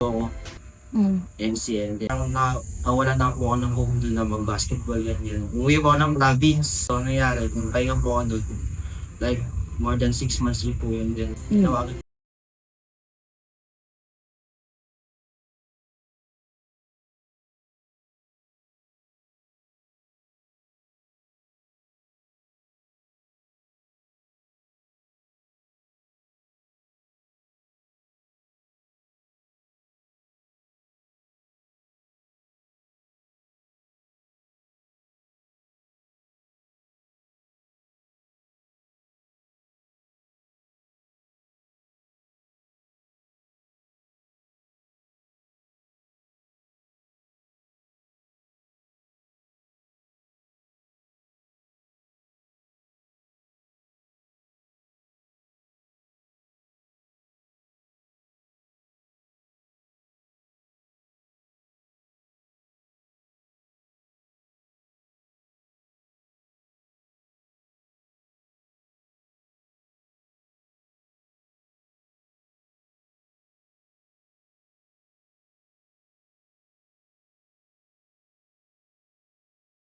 Oo, Hmm. MCL. Nawalan na po ako ng hope doon na mag-basketball yan. Umuwi po ako ng province. So, ano nangyari, pahinga po ako doon. Like, more than 6 months rin po yun din. Tinawagan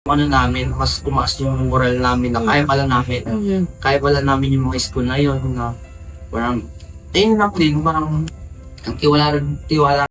ano namin, mas tumaas yung moral namin na kaya pala namin. Kaya pala namin yung mga school na yun na parang, ayun lang din, parang ang tiwala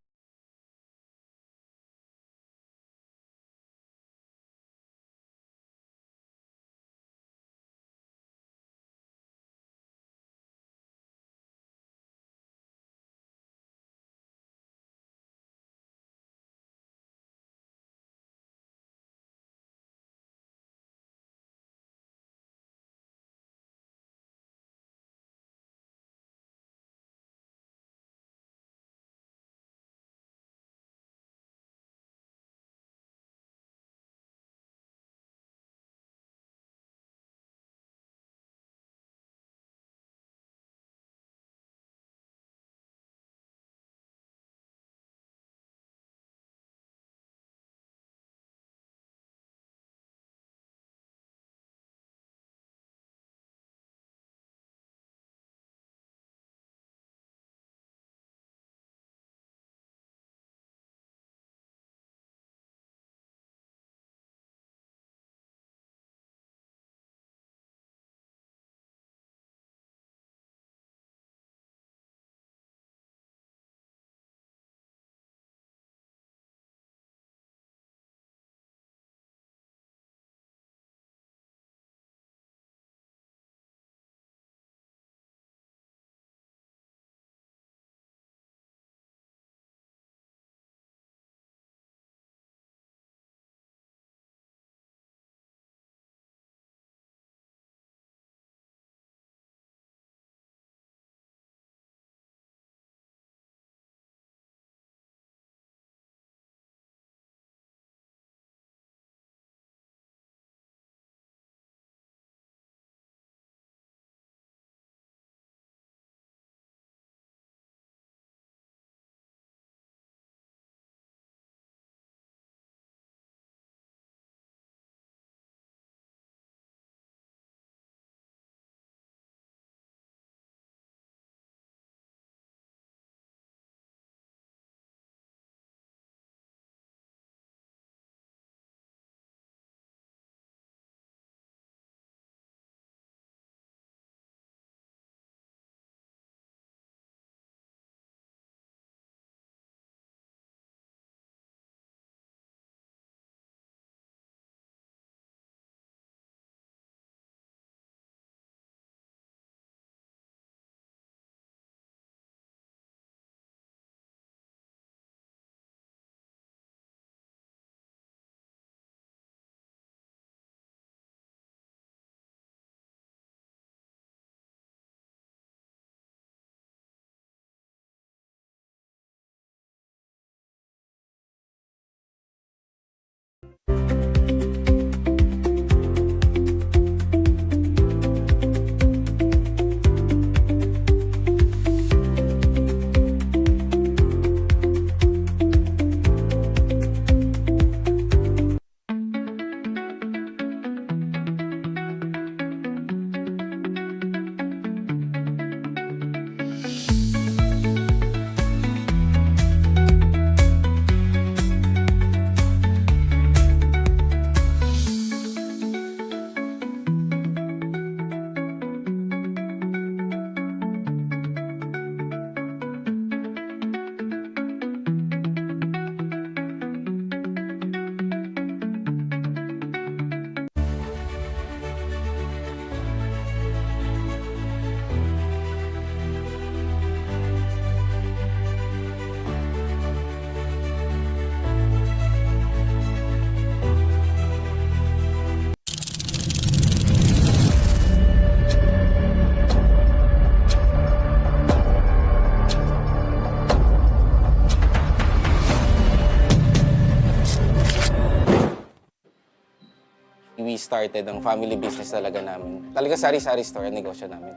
We started ang family business talaga namin. Talaga sari-sari store ang negosyo namin.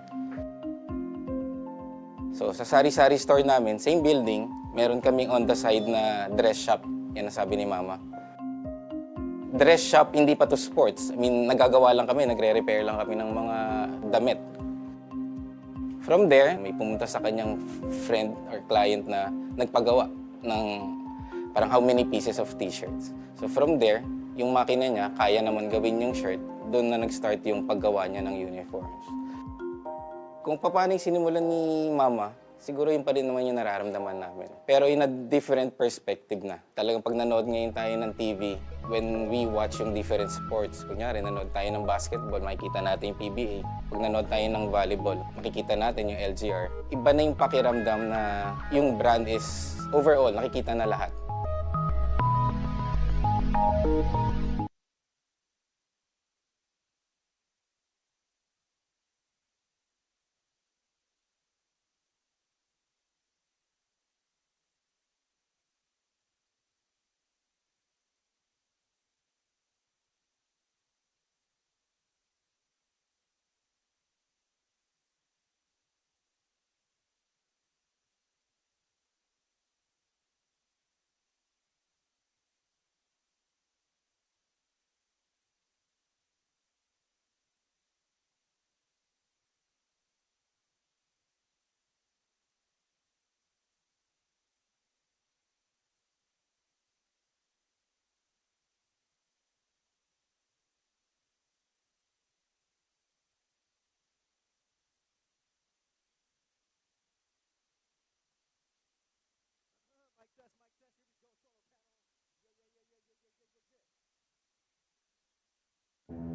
So sa sari-sari store namin, same building, meron kaming on the side na dress shop. Yan ang sabi ni Mama. Dress shop, hindi pa to sports. I mean, nagagawa lang kami, nagre-repair lang kami ng mga damit. From there, may pumunta sa kanyang friend or client na nagpagawa ng parang how many pieces of t-shirts. So from there, yung makina niya, kaya naman gawin yung shirt, doon na nag-start yung paggawa niya ng uniforms. Kung paano yung sinimulan ni Mama, siguro yun pa rin naman yung nararamdaman namin. Pero in a different perspective na. Talagang pag nanood ngayon tayo ng TV, when we watch yung different sports, kunyari nanood tayo ng basketball, makikita natin yung PBA. Pag nanood tayo ng volleyball, makikita natin yung LGR. Iba na yung pakiramdam na yung brand is overall, nakikita na lahat.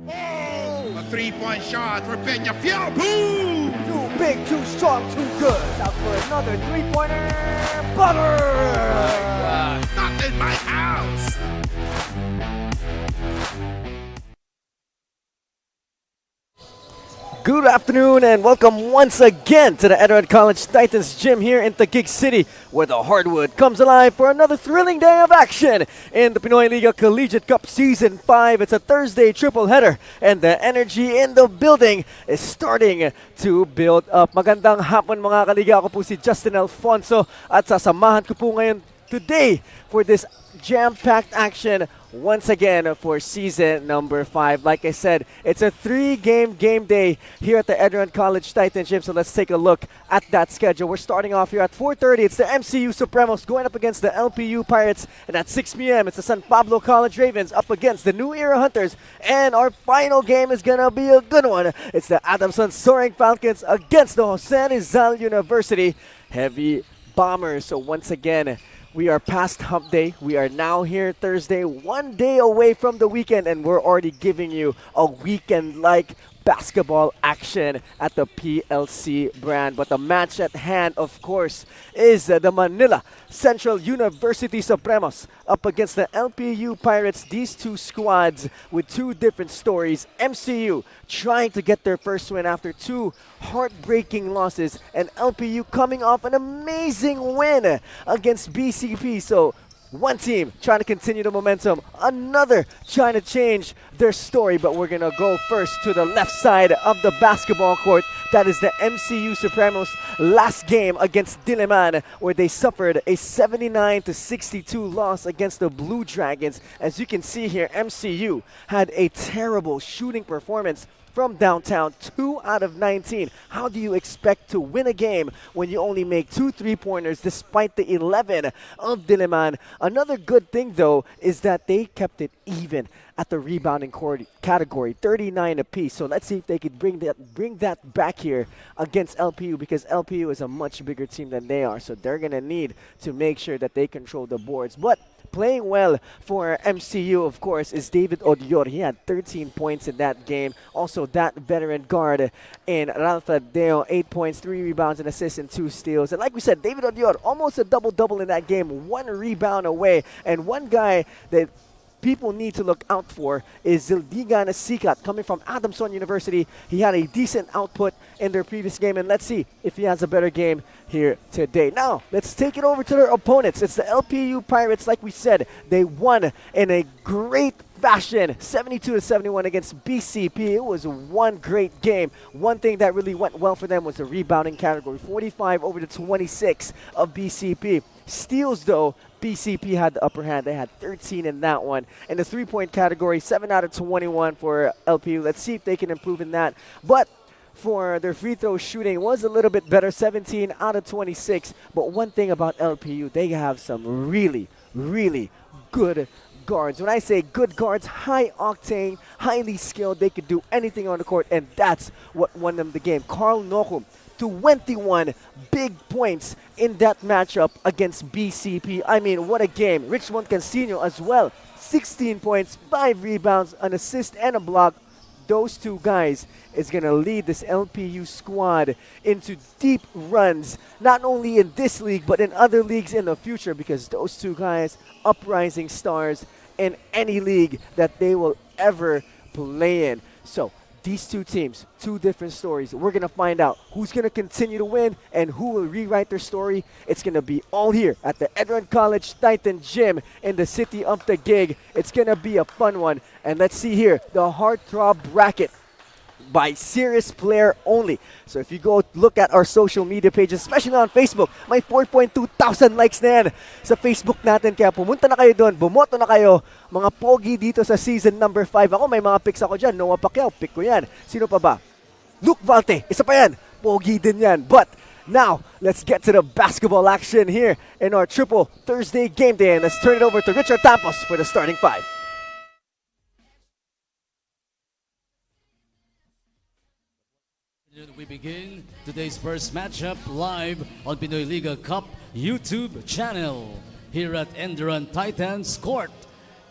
Oh! A three-point shot for Peñafiel. Boom! Too big, too strong, too good. Out for another three-pointer. Butter! Not in my house. Good afternoon and welcome once again to the ENDERUN College Titans gym here in TAGUIG City, where the hardwood comes alive for another thrilling day of action in the Pinoyliga Collegiate Cup Season 5. It's a Thursday triple header and the energy in the building is starting to build up. Magandang hapon mga kaliga, ako po si Justin Alfonso at sasamahan ko po ngayon today for this jam-packed action once again for season number 5. Like I said, it's a 3-game game day here at the ENDERUN College Titans gym. So let's take a look at that schedule. We're starting off here at 4:30. It's the Mcu Supremos going up against the LPU Pirates. And at 6 p.m., it's the San Pablo College Ravens up against the New Era Hunters. And our final game is going to be a good one. It's the Adamson Soaring Falcons against the Jose Rizal University Heavy Bombers. So once again, we are past hump day. We are now here Thursday, one day away from the weekend, and we're already giving you a weekend-like basketball action at the PLC brand. But the match at hand, of course, is the Manila Central University Supremos up against the LPU Pirates. These two squads with two different stories. MCU trying to get their first win after two heartbreaking losses, and LPU coming off an amazing win against BCP. So one team trying to continue the momentum, another trying to change their story, but we're going to go first to the left side of the basketball court. That is the MCU Supremos last game against Diliman, where they suffered a 79-62 loss against the Blue Dragons. As you can see here, MCU had a terrible shooting performance from downtown, 2 out of 19. How do you expect to win a game when you only make 2 3-pointers despite the 11 of Diliman? Another good thing, though, is that they kept it even at the rebounding category, 39 apiece. So let's see if they could bring that back here against LPU, because LPU is a much bigger team than they are. So they're going to need to make sure that they control the boards. But playing well for MCU, of course, is David Odior. He had 13 points in that game. Also, that veteran guard in Ralph Deo, 8 points, 3 rebounds, and assists, and 2 steals. And like we said, David Odior, almost a double-double in that game, 1 rebound away. And one guy that people need to look out for is Zildigan Sikat, coming from Adamson University. He had a decent output in their previous game, and let's see if he has a better game here today. Now, let's take it over to their opponents. It's the LPU Pirates. Like we said, they won in a great fashion, 72-71 against BCP. It was one great game. One thing that really went well for them was the rebounding category, 45 over the 26 of BCP. Steals, though, BCP had the upper hand. They had 13 in that one. In the three-point category, 7 out of 21 for LPU. Let's see if they can improve in that. But for their free throw shooting, was a little bit better, 17 out of 26. But one thing about LPU, they have some really, really good guards. When I say good guards, high octane, highly skilled, they could do anything on the court, and that's what won them the game. Carl Nokum, 21 big points in that matchup against BCP. I mean, what a game. Richmond Cansino as well, 16 points, 5 rebounds, an assist, and a block. Those two guys is going to lead this LPU squad into deep runs, not only in this league, but in other leagues in the future, because those two guys, uprising stars in any league that they will ever play in. So these two teams, two different stories. We're going to find out who's going to continue to win and who will rewrite their story. It's going to be all here at the ENDERUN College Titan Gym in the city of Taguig. It's going to be a fun one. And let's see here, the Heartthrob Bracket by serious player only. So if you go look at our social media pages, especially on Facebook, may 4.2 thousand likes na yan sa Facebook natin. Kaya pumunta na kayo doon, bumoto na kayo. Mga pogi dito sa season number 5. Ako, may mga picks ako dyan. Noah Pacquiao, pick ko yan. Sino pa ba? Luke Valte, isa pa yan. Pogi din yan. But now, let's get to the basketball action here in our triple Thursday game day. And let's turn it over to Richard Tampos for the starting 5. We begin today's first matchup live on Pinoyliga Cup YouTube channel here at ENDERUN Titans Court.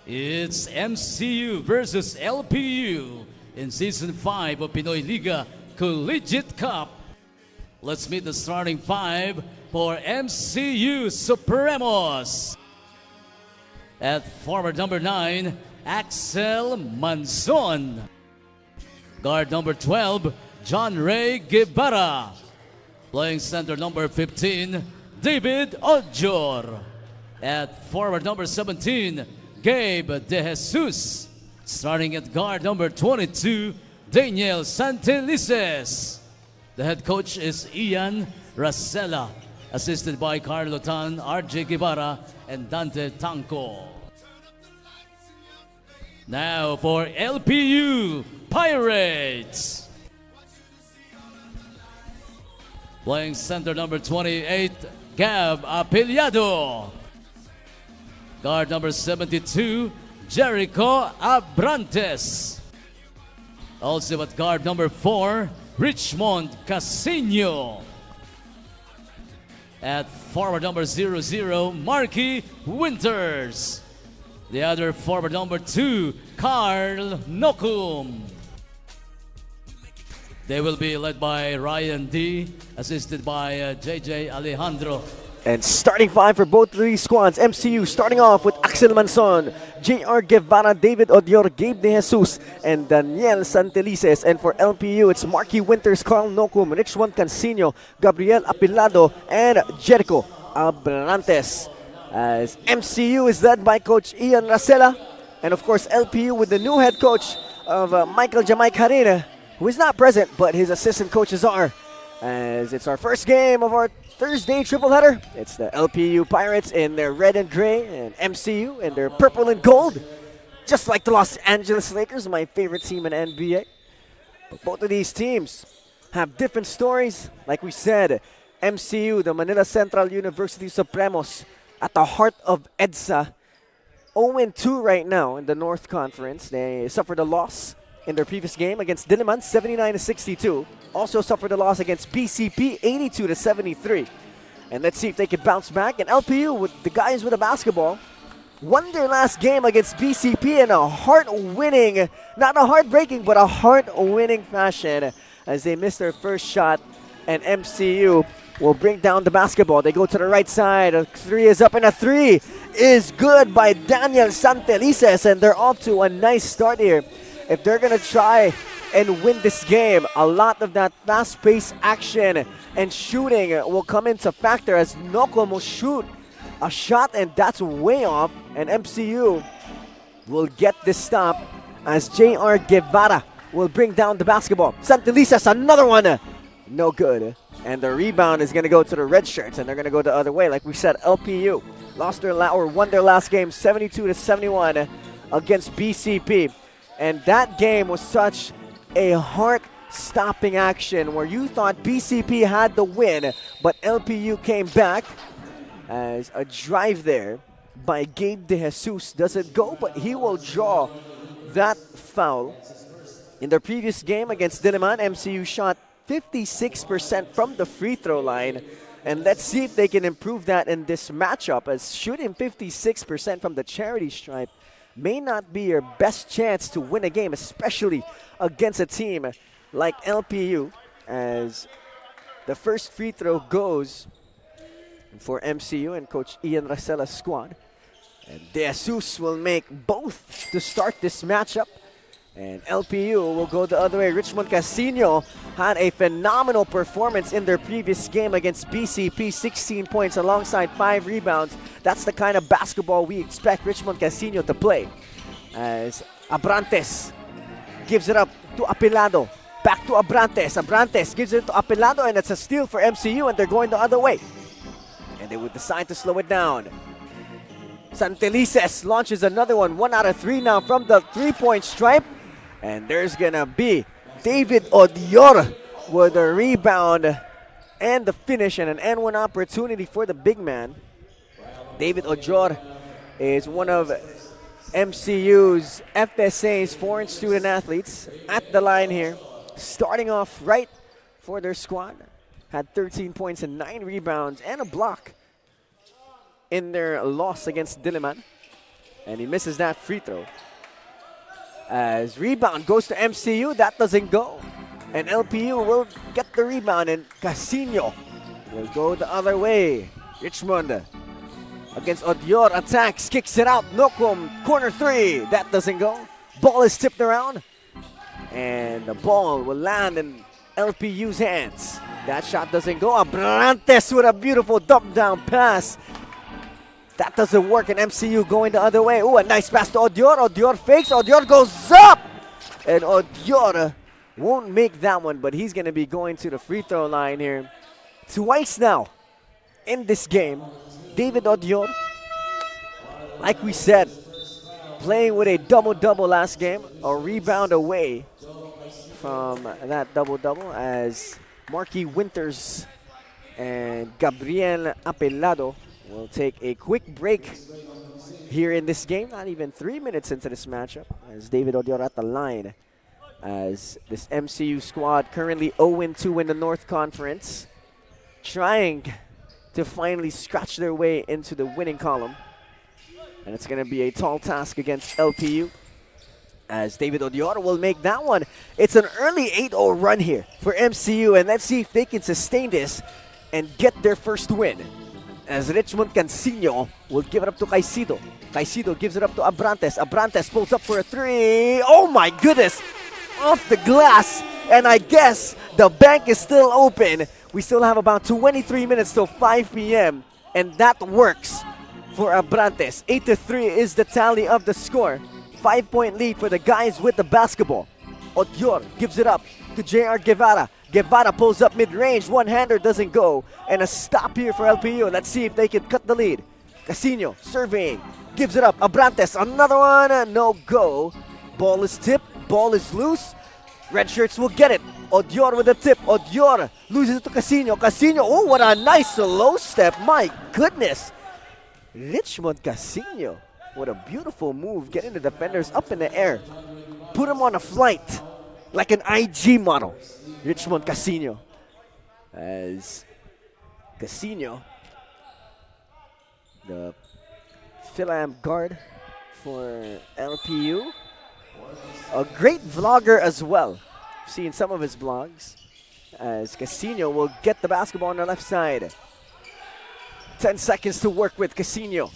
It's MCU versus LPU in Season 5 of Pinoyliga Collegiate Cup. Let's meet the starting 5 for Mcu Supremos. At forward number 9, Axel Manzon. Guard number 12, John Ray Guevara. Playing center number 15, David Ojor. At forward number 17, Gabe De Jesus. Starting at guard number 22, Daniel Santelices. The head coach is Ian Rasela, assisted by Carlo Tan, RJ Guevara, and Dante Tanco. Now for LPU Pirates. Playing center number 28, Gab Apeliado. Guard number 72, Jericho Abrantes. Also at guard number 4, Richmond Casino. At forward number 00, Marky Winters. The other forward number 2, Carl Nokum. They will be led by Ryan D, assisted by JJ Alejandro. And starting 5 for both of these squads, MCU starting off with Axel Manzon, JR Guevara, David Odior, Gabe De Jesus, and Daniel Santelices. And for LPU, it's Marky Winters, Carl Nokum, Richmond Cansino, Gabriel Apilado, and Jericho Abrantes. As MCU is led by Coach Ian Rasela, and of course LPU with the new head coach of Michael Jamai Carrera, who is not present, but his assistant coaches are. As it's our first game of our Thursday triple header. It's the LPU Pirates in their red and gray, and MCU in their purple and gold. Just like the Los Angeles Lakers, my favorite team in NBA. But both of these teams have different stories. Like we said, MCU, the Manila Central University Supremos, at the heart of EDSA, 0-2 right now in the North Conference. They suffered a loss in their previous game against Diliman, 79-62. Also suffered a loss against BCP, 82-73. And let's see if they can bounce back. And LPU, with the guys with the basketball, won their last game against BCP in a heart-winning, not a heartbreaking, but a heart-winning fashion as they missed their first shot. And MCU will bring down the basketball. They go to the right side. A 3 is up, and a 3 is good by Daniel Santelices. And they're off to a nice start here. If they're going to try and win this game, a lot of that fast-paced action and shooting will come into factor as Nokum will shoot a shot, and that's way off. And MCU will get this stop as J.R. Guevara will bring down the basketball. Santelices, another one. No good. And the rebound is going to go to the red shirts, and they're going to go the other way. Like we said, LPU won their last game 72-71 against BCP. And that game was such a heart-stopping action where you thought BCP had the win, but LPU came back as a drive there by Gabe De Jesus doesn't go, but he will draw that foul. In their previous game against Diliman, MCU shot 56% from the free throw line. And let's see if they can improve that in this matchup, as shooting 56% from the charity stripe may not be your best chance to win a game, especially against a team like LPU, as the first free throw goes for MCU and Coach Ian Racela's squad. And De Jesus will make both to start this matchup. And LPU will go the other way. Richmond Casino had a phenomenal performance in their previous game against BCP, 16 points alongside 5 rebounds. That's the kind of basketball we expect Richmond Casino to play. As Abrantes gives it up to Apilado. Back to Abrantes. Abrantes gives it to Apilado, and it's a steal for MCU, and they're going the other way. And they would decide to slow it down. Santelices launches another one. 1 out of 3 now from the three-point stripe. And there's going to be David Odior with a rebound and the finish, and an N1 opportunity for the big man. David Odior is one of MCU's FSA's foreign student athletes at the line here. Starting off right for their squad. Had 13 points and 9 rebounds and a block in their loss against Diliman. And he misses that free throw. As rebound goes to MCU, that doesn't go. And LPU will get the rebound, and Casino will go the other way. Richmond against Odior, attacks, kicks it out. Nokum, corner 3, that doesn't go. Ball is tipped around, and the ball will land in LPU's hands. That shot doesn't go. Abrantes with a beautiful dump down pass. That doesn't work, and MCU going the other way. Ooh, a nice pass to Odior. Odior fakes. Odior goes up! And Odior won't make that one, but he's going to be going to the free throw line here. Twice now in this game. David Odior, like we said, playing with a double-double last game. A rebound away from that double-double as Marky Winters and Gabriel Apelado will take a quick break here in this game. Not even 3 minutes into this matchup as David Odior at the line. As this MCU squad currently 0-2 in the North Conference, trying to finally scratch their way into the winning column. And it's going to be a tall task against LPU, as David Odior will make that one. It's an early 8-0 run here for MCU, and let's see if they can sustain this and get their first win. As Richmond Casino will give it up to Caicedo. Caicedo gives it up to Abrantes. Abrantes pulls up for a 3. Oh my goodness! Off the glass, and I guess the bank is still open. We still have about 23 minutes till 5 p.m. and that works for Abrantes. 8-3 is the tally of the score. 5-point lead for the guys with the basketball. Odior gives it up to J.R. Guevara. Guevara pulls up mid-range. One-hander doesn't go. And a stop here for LPU. Let's see if they can cut the lead. Casino surveying. Gives it up. Abrantes. Another one. No go. Ball is tipped. Ball is loose. Red shirts will get it. Odior with the tip. Odior loses it to Casino. Casino. Oh, what a nice low step. My goodness. Richmond Casino. What a beautiful move. Getting the defenders up in the air. Put them on a flight. Like an IG model. Richmond Casino. As Casino, the Philam guard for LPU. A great vlogger as well. Seen some of his vlogs. As Casino will get the basketball on the left side. 10 seconds to work with Casino.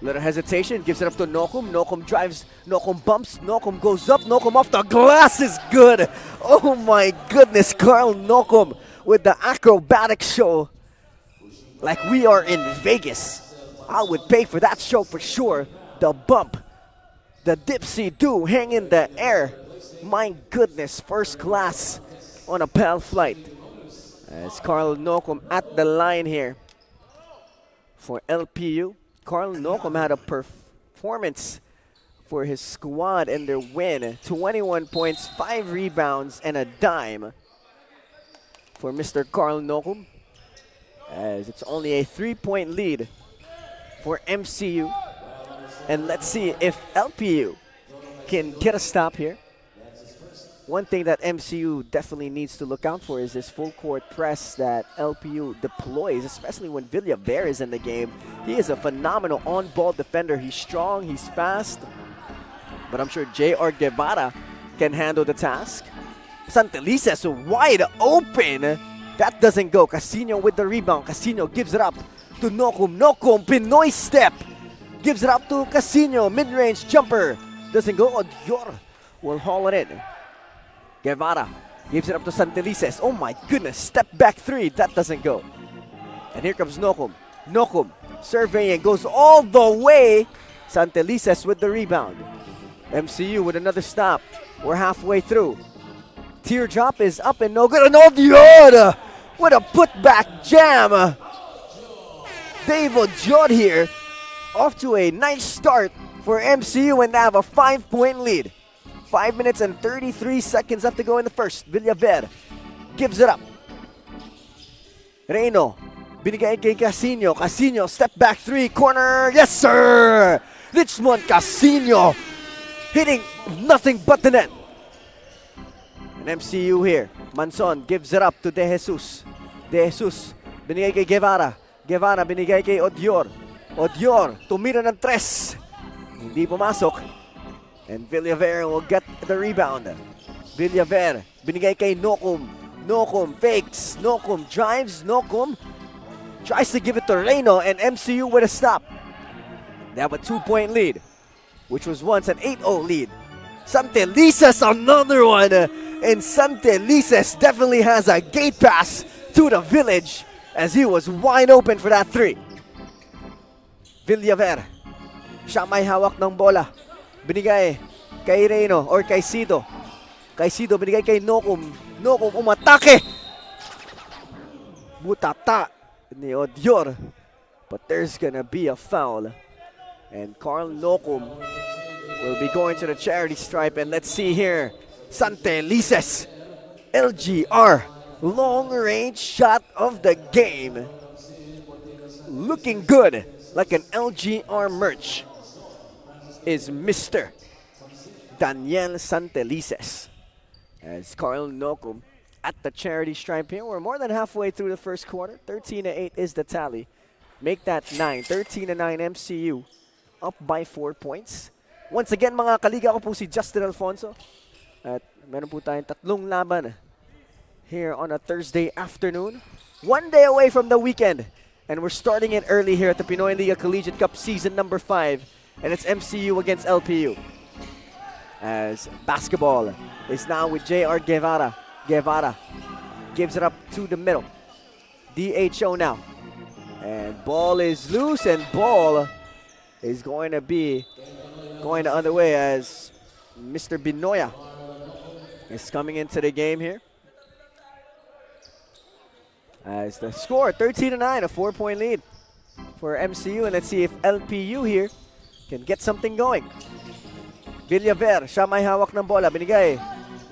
Little hesitation, gives it up to Nokum. Nokum drives, Nokum bumps, Nokum goes up, Nokum off the glass is good. Oh my goodness, Carl Nokum with the acrobatic show. Like we are in Vegas. I would pay for that show for sure. The bump The dipsy do hang in the air. My goodness, first class on a PAL flight. As Carl Nocum at the line here for LPU. Carl Nocum had a performance for his squad in their win. 21 points, 5 rebounds, and a dime for Mr. Carl Nocum. As it's only a 3-point lead for MCU. And let's see if LPU can get a stop here. One thing that MCU definitely needs to look out for is this full court press that LPU deploys, especially when Villaver is in the game. He is a phenomenal on-ball defender. He's strong, he's fast, but I'm sure J.R. Guevara can handle the task. Santelices wide open. That doesn't go. Casino with the rebound. Casino gives it up to Nocum. Nocum, Pinoy step. Gives it up to Casino. Mid-range jumper. Doesn't go. Odior will haul it in. Guevara gives it up to Santelices. Oh my goodness. Step back three. That doesn't go. And here comes Nocum. Nocum surveying. Goes all the way. Santelices with the rebound. MCU with another stop. We're halfway through. Teardrop is up and no good. And Odior with a putback jam. Dave Odior here. Off to a nice start for MCU and they have a 5-point lead. 5 minutes and 33 seconds left to go in the first. Villaver gives it up. Reyno, binigay kay Casino. Casino, step back three, corner. Yes, sir! Richmond Casino hitting nothing but the net. And MCU here. Manson gives it up to De Jesus. De Jesus, binigay kay Guevara. Guevara, binigay kay Odior. Odior, tumira ng tres. Hindi pumasok. And Villaver will get the rebound. Villaver, binigay kay Nocum. Nocum fakes. Nocum drives. Nocum tries to give it to Reyno and MCU with a stop. They have a 2-point lead, which was once an 8-0 lead. Santelices, another one. And Santelices definitely has a gate pass to the village as he was wide open for that three. Villaver, siya may hawak ng bola. Binigay kay Reyno or kay Sido. Kay Sido, binigay kay Nocum. Nocum umatake. Butata ni Odior. But there's gonna be a foul. And Carl Nocum will be going to the charity stripe. And let's see here. Santelices. LGR. Long-range shot of the game. Looking good. Like an LGR merch. Is Mr. Daniel Santelices. As Carl Nocum at the charity stripe here. We're more than halfway through the first quarter. 13-8 is the tally. Make that 9. 13-9 MCU. Up by 4 points. Once again mga kaliga, ako po si Justin Alfonso. At meron po tayong 3 laban here on a Thursday afternoon. 1 day away from the weekend. And we're starting it early here at the Pinoyliga Collegiate Cup season number 5. And it's MCU against LPU. As basketball is now with J.R. Guevara. Guevara gives it up to the middle. DHO now. And ball is loose and ball is going to be going the other way as Mr. Binoya is coming into the game here. As the score, 13-9, a 4-point lead for MCU. And let's see if LPU here can get something going. Villaver, siya may hawak ng bola. Binigay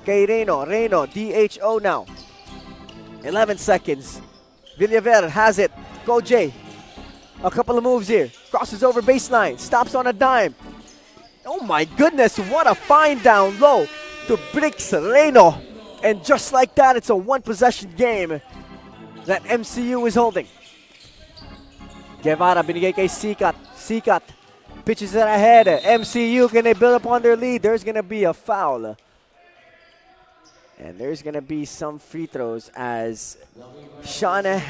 kay Reyno. Reyno, DHO now. 11 seconds. Villaver has it. Go Jay. A couple of moves here. Crosses over baseline. Stops on a dime. Oh my goodness, what a find down low to Brix Reyno. And just like that, it's a 1-possession game that MCU is holding. Guevara, binigay kay Sikat. Sikat pitches it ahead. MCU, can they build upon their lead? There's going to be a foul. And there's going to be some free throws as Sean General,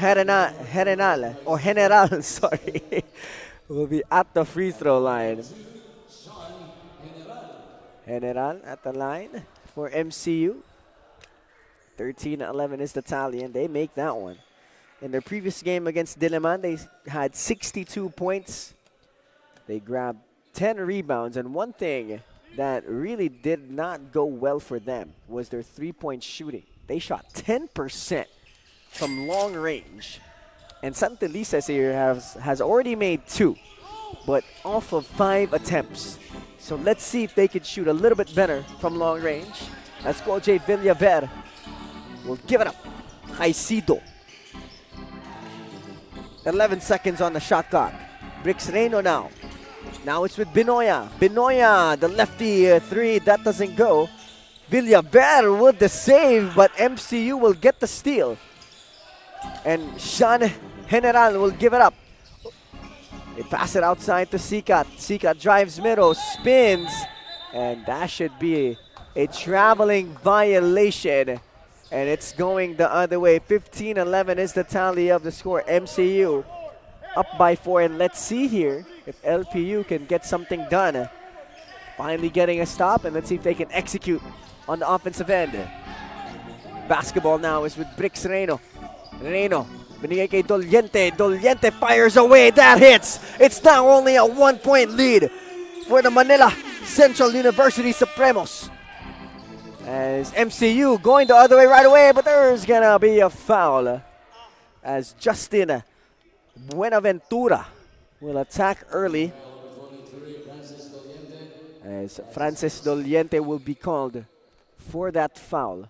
sorry, will be at the free throw line. General at the line for MCU. 13-11 is the tally, and they make that one. In their previous game against Diliman, they had 62 points. They grabbed 10 rebounds, and one thing that really did not go well for them was their three-point shooting. They shot 10% from long range. And Santelices here has already made 2, but off of 5 attempts. So let's see if they can shoot a little bit better from long range. As J. Villaver will give it up. Jaicido. 11 seconds on the shot clock. Brix Reno now. Now it's with Binoya. Binoya, the lefty 3, that doesn't go. Villaver with the save, but MCU will get the steal. And Sean General will give it up. They pass it outside to Sikat. Sikat drives middle, spins, and that should be a traveling violation. And it's going the other way. 15-11 is the tally of the score. MCU up by 4, and let's see here if LPU can get something done. Finally getting a stop, and let's see if they can execute on the offensive end. Basketball now is with Brix Reno. Reno, binigay kay Doliente. Doliente fires away. That hits. It's now only a 1-point lead for the Manila Central University Supremos. As MCU going the other way right away, but there's gonna be a foul as Justin Buenaventura will attack early, as Francis Doliente will be called for that foul.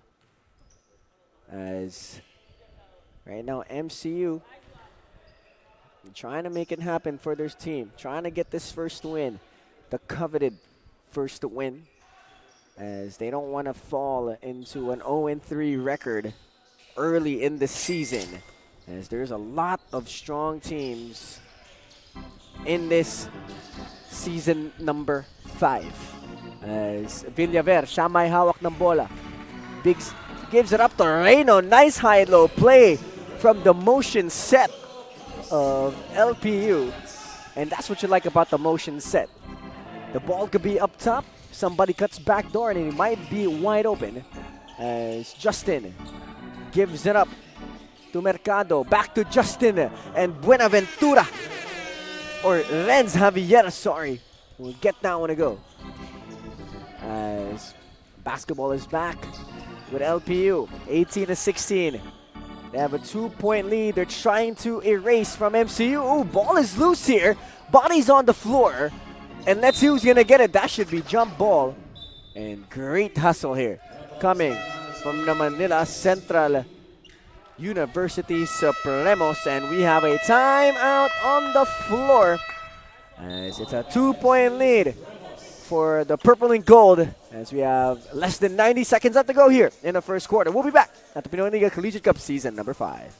As right now MCU trying to make it happen for their team, trying to get this first win, the coveted first win, as they don't want to fall into an 0-3 record early in the season, as there's a lot of strong teams in this season number 5. As Villaver, siya may hawak ng bola. Biggs gives it up to Reno. Nice high-low play from the motion set of LPU. And that's what you like about the motion set. The ball could be up top. Somebody cuts back door and he might be wide open. As Justin gives it up to Mercado. Back to Justin and Buenaventura. Or Renz Javier, sorry. Will get that one to go. As basketball is back with LPU. 18-16. They have a 2-point lead. They're trying to erase from MCU. Ooh, ball is loose here. Body's on the floor. And let's see who's going to get it. That should be jump ball. And great hustle here. Coming from the Manila Central University Supremos. And we have a timeout on the floor. As it's a 2-point lead for the purple and gold. As we have less than 90 seconds left to go here in the first quarter. We'll be back at the Pinoyliga Collegiate Cup season number 5.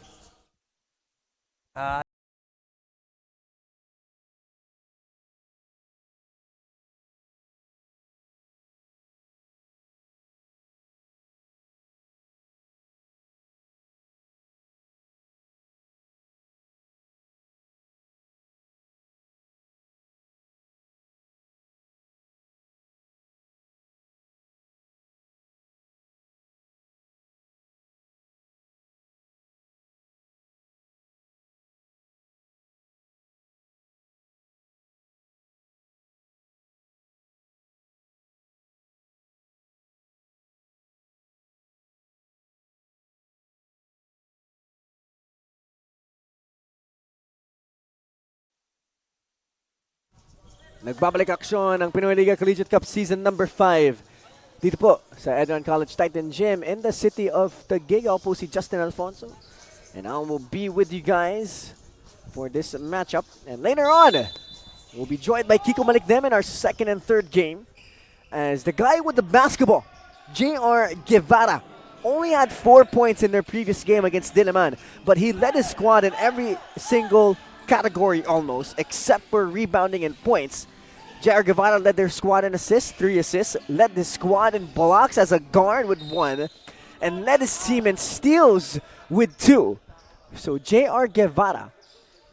Nagbabalik aksyon ang Pinoyliga Collegiate Cup season number 5. Dito po sa ENDERUN College Titan Gym in the city of Taguig. Ako po si Justin Alfonso. And I will be with you guys for this matchup. And later on, we'll be joined by Kiko Malikdem in our second and third game. As the guy with the basketball, J.R. Guevara, only had 4 points in their previous game against Diliman. But he led his squad in every single category almost, except for rebounding and points. J.R. Guevara led their squad in assists, 3 assists, led the squad in blocks as a guard with 1, and led his team in steals with 2. So J.R. Guevara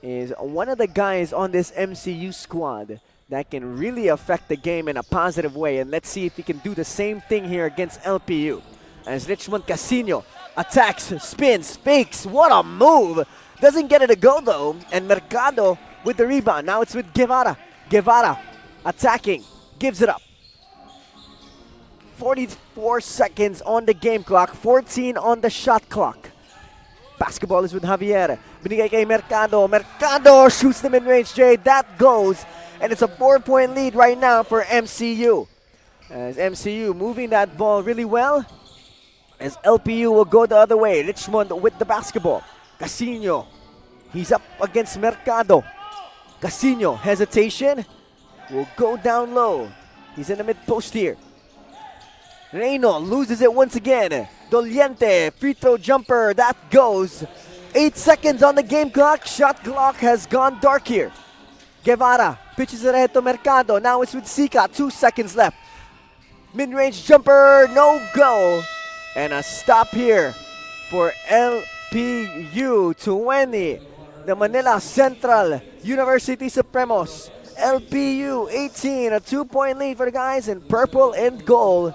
is one of the guys on this MCU squad that can really affect the game in a positive way, and let's see if he can do the same thing here against LPU. As Richmond Casino attacks, spins, fakes, what a move! Doesn't get it to go though, and Mercado with the rebound. Now it's with Guevara. Guevara attacking, gives it up. 44 seconds on the game clock, 14 on the shot clock. Basketball is with Javier. Binigay kay Mercado. Mercado shoots the mid-range, Jay. That goes. And it's a 4-point lead right now for MCU. As MCU moving that ball really well. As LPU will go the other way. Richmond with the basketball. Casino. He's up against Mercado. Casino, hesitation. Will go down low. He's in the mid-post here. Reyno loses it once again. Doliente, free throw jumper, that goes. 8 seconds on the game clock. Shot clock has gone dark here. Guevara pitches it ahead to Mercado. Now it's with Sika. 2 seconds left. Mid-range jumper, no go. And a stop here for LPU 20. The Manila Central University Supremos. LPU 18, a 2-point lead for the guys in purple and gold.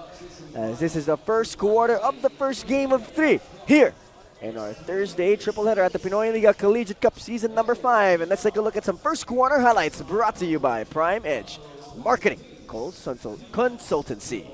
As this is the first quarter of the first game of 3 here in our Thursday tripleheader at the Pinoyliga Collegiate Cup Season number 5. And let's take a look at some first quarter highlights brought to you by Prime Edge Marketing Consultancy.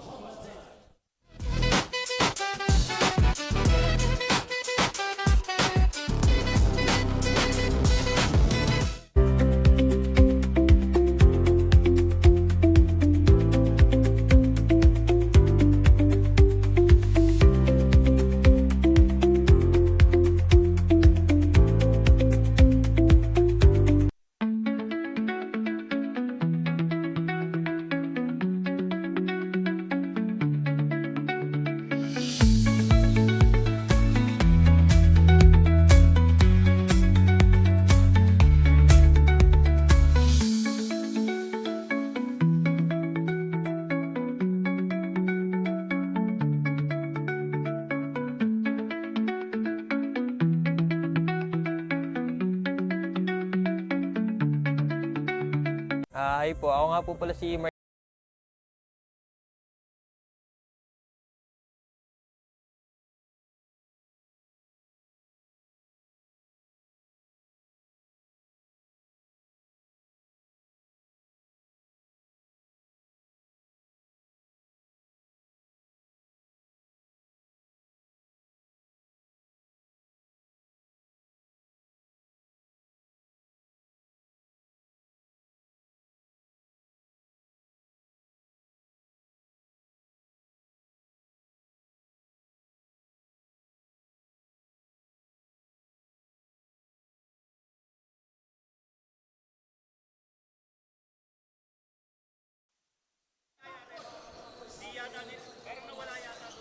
Hi po, ako nga po pala si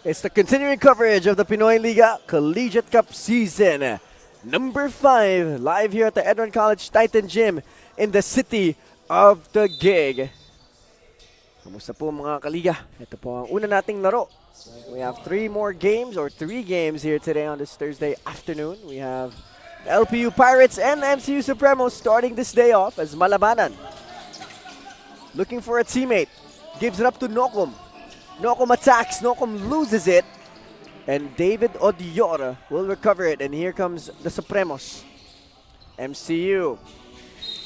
It's the continuing coverage of the Pinoyliga Collegiate Cup Season number 5, live here at the ENDERUN College Titan Gym in the city of Taguig. Kamusta po mga kaliga? Ito po ang una nating laro. We have 3 games here today on this Thursday afternoon. We have the LPU Pirates and Mcu Supremos starting this day off as Malabanan. Looking for a teammate. Gives it up to Nocum. Nocum attacks, Nocum loses it, and David Odiora will recover it, and here comes the Supremos. MCU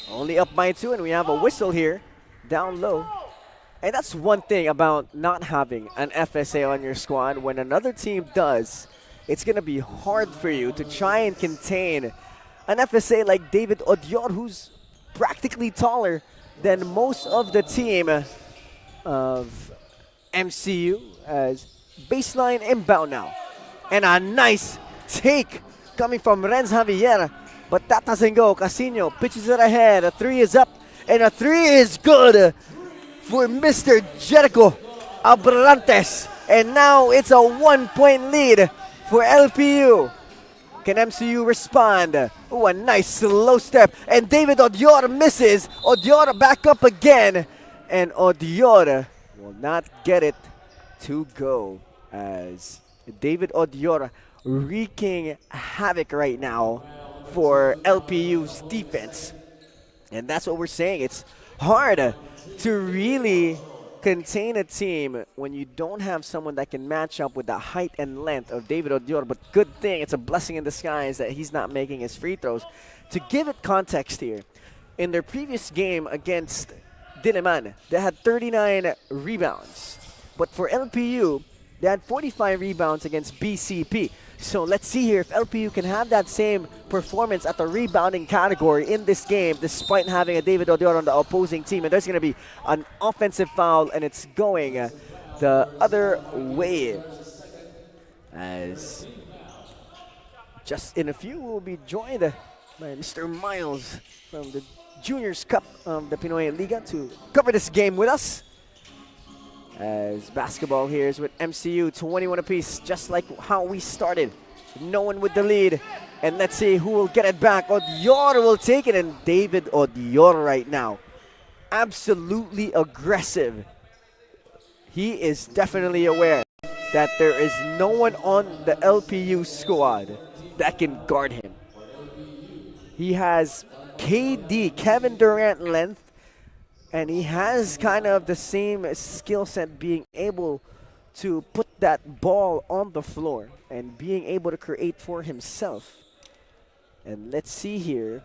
only up by 2, and we have a whistle here, down low. And that's one thing about not having an FSA on your squad. When another team does, it's going to be hard for you to try and contain an FSA like David Odior, who's practically taller than most of the team of MCU. As baseline inbound now. And a nice take coming from Renz Javier. But that doesn't go. Casino pitches it ahead. A 3 is up. And a 3 is good for Mr. Jericho Abrantes. And now it's a 1-point lead for LPU. Can MCU respond? Oh, a nice slow step. And David Odior misses. Odior back up again. And Odior will not get it to go, as David Odior wreaking havoc right now for LPU's defense. And that's what we're saying. It's hard to really contain a team when you don't have someone that can match up with the height and length of David Odior. But good thing, it's a blessing in disguise that he's not making his free throws. To give it context here, in their previous game against Diliman, they had 39 rebounds. But for LPU, they had 45 rebounds against BCP. So let's see here if LPU can have that same performance at the rebounding category in this game, despite having a David Odior on the opposing team. And there's going to be an offensive foul, and it's going the other way. As just in a few, we'll be joined by Mr. Miles from the Juniors Cup of the Pinoyliga to cover this game with us. As basketball here is with MCU, 21 apiece, just like how we started. No one with the lead. And let's see who will get it back. Odior will take it, and David Odior right now, absolutely aggressive. He is definitely aware that there is no one on the LPU squad that can guard him. He has KD, Kevin Durant length, and he has kind of the same skill set, being able to put that ball on the floor and being able to create for himself. And let's see here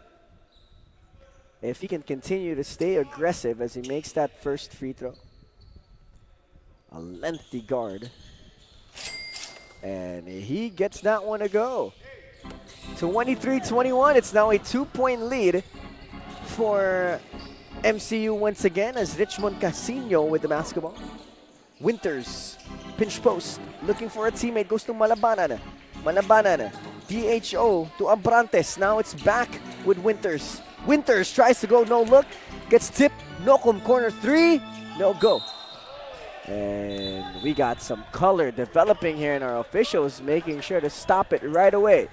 if he can continue to stay aggressive as he makes that first free throw. A lengthy guard. And he gets that one to go. 23-21, it's now a 2-point lead for MCU once again, as Richmond Casino with the basketball. Winters, pinch post, looking for a teammate, goes to Malabanan. Malabanan, DHO to Abrantes. Now it's back with Winters. Winters tries to go, no look, gets tipped. Nocum corner three, no go. And we got some color developing here in our officials, making sure to stop it right away.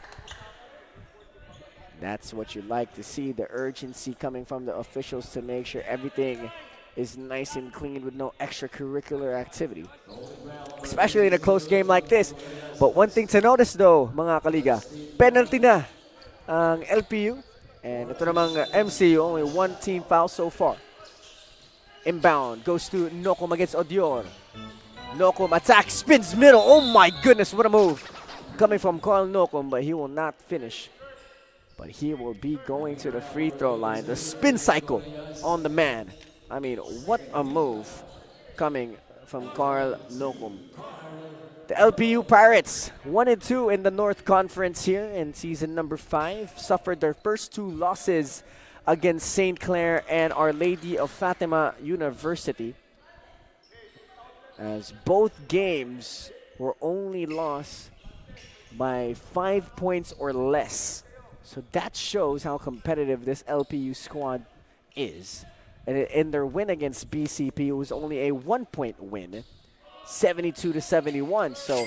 That's what you like to see, the urgency coming from the officials to make sure everything is nice and clean with no extracurricular activity, especially in a close game like this. But one thing to notice though, mga kaliga, penalty na ang LPU, and ito namang MCU, only one team foul so far. Inbound goes to Nocum against Odior. Nocum attacks, spins middle. Oh my goodness, what a move coming from Carl Nocum, but he will not finish. But he will be going to the free throw line. The spin cycle on the man. I mean, what a move coming from Carl Nocum. The LPU Pirates, 1-2 in the North Conference here in season number 5, suffered their first 2 losses against St. Clair and Our Lady of Fatima University, as both games were only lost by 5 points or less. So that shows how competitive this LPU squad is. And in their win against BCP, it was only a 1-point win, 72-71. So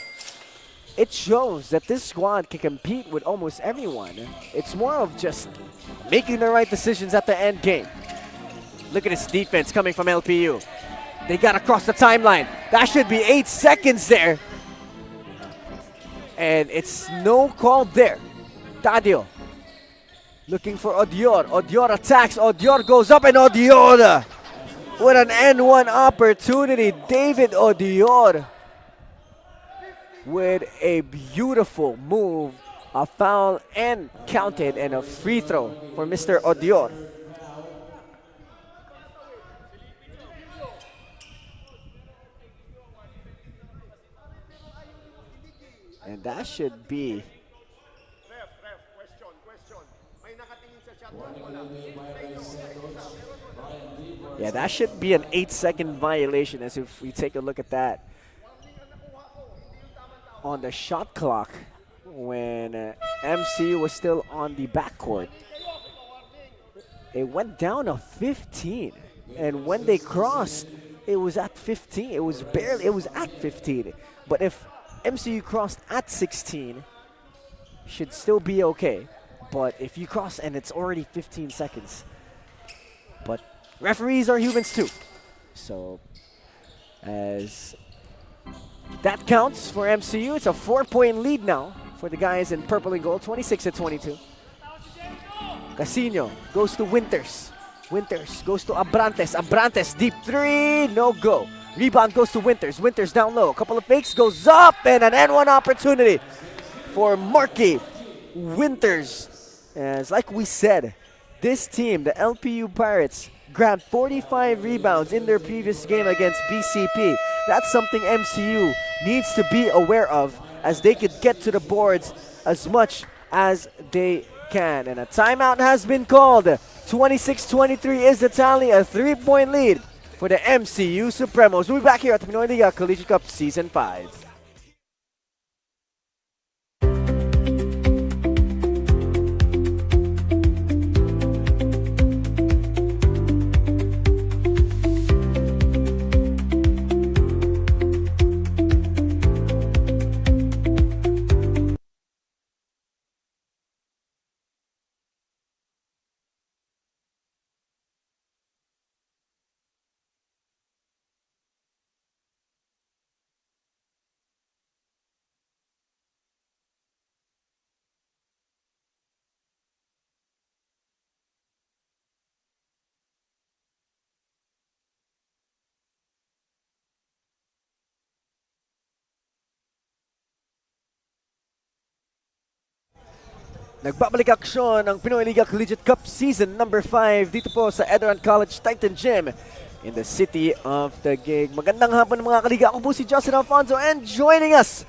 it shows that this squad can compete with almost everyone. It's more of just making the right decisions at the end game. Look at this defense coming from LPU. They got across the timeline. That should be 8 seconds there. And it's no call there. Tadio looking for Odior. Odior attacks. Odior goes up, and Odior with an N1 opportunity. David Odior with a beautiful move. A foul and counted, and a free throw for Mr. Odior. And that should be that should be an 8-second violation, as if we take a look at that on the shot clock when MC was still on the backcourt. It went down to 15, and when they crossed, it was at 15. It was at 15. But if MCU crossed at 16, should still be okay. But if you cross and it's already 15 seconds. But referees are humans too. So as that counts for MCU, it's a 4-point lead now for the guys in purple and gold, 26-22. Casino goes to Winters. Winters goes to Abrantes. Abrantes, deep three, no go. Rebound goes to Winters. Winters down low. A couple of fakes, goes up, and an N1 opportunity for Marky Winters. As like we said, this team, the LPU Pirates, grabbed 45 rebounds in their previous game against BCP. That's something MCU needs to be aware of, as they could get to the boards as much as they can. And a timeout has been called. 26-23 is the tally, a 3-point lead for the MCU Supremos. We'll be back here at the Pinoyliga Collegiate Cup Season 5. Nagbabalik aksyon ang Pinoyliga Collegiate Cup Season number 5 dito po sa ENDERUN College Titan Gym in the city of Taguig. Magandang hapon mga kaliga. Ako po si Justin Alfonso, and joining us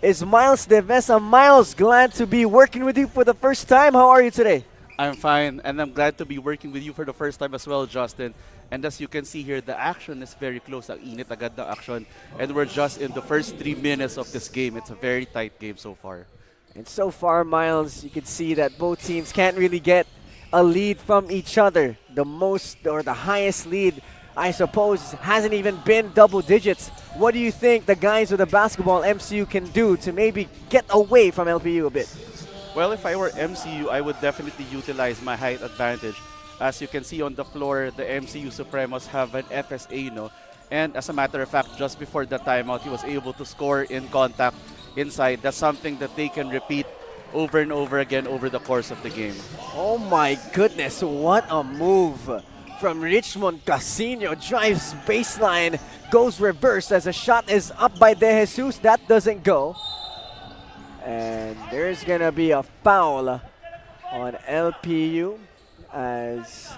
is Miles De Vesa. Miles, glad to be working with you for the first time. How are you today? I'm fine, and I'm glad to be working with you for the first time as well, Justin. And as you can see here, the action is very close. Ang init agad ng action. And we're just in the first 3 minutes of this game. It's a very tight game so far. And so far, Miles, you can see that both teams can't really get a lead from each other. The most, or the highest lead, I suppose, hasn't even been double digits. What do you think the guys with the basketball MCU can do to maybe get away from LPU a bit? Well, if I were MCU, I would definitely utilize my height advantage. As you can see on the floor, the MCU Supremos have an FSA, no? And as a matter of fact, just before the timeout, he was able to score in contact inside. That's something that they can repeat over and over again over the course of the game. Oh my goodness, what a move from Richmond. Casino drives baseline, goes reverse as a shot is up by De Jesus. That doesn't go. And there's gonna be a foul on LPU as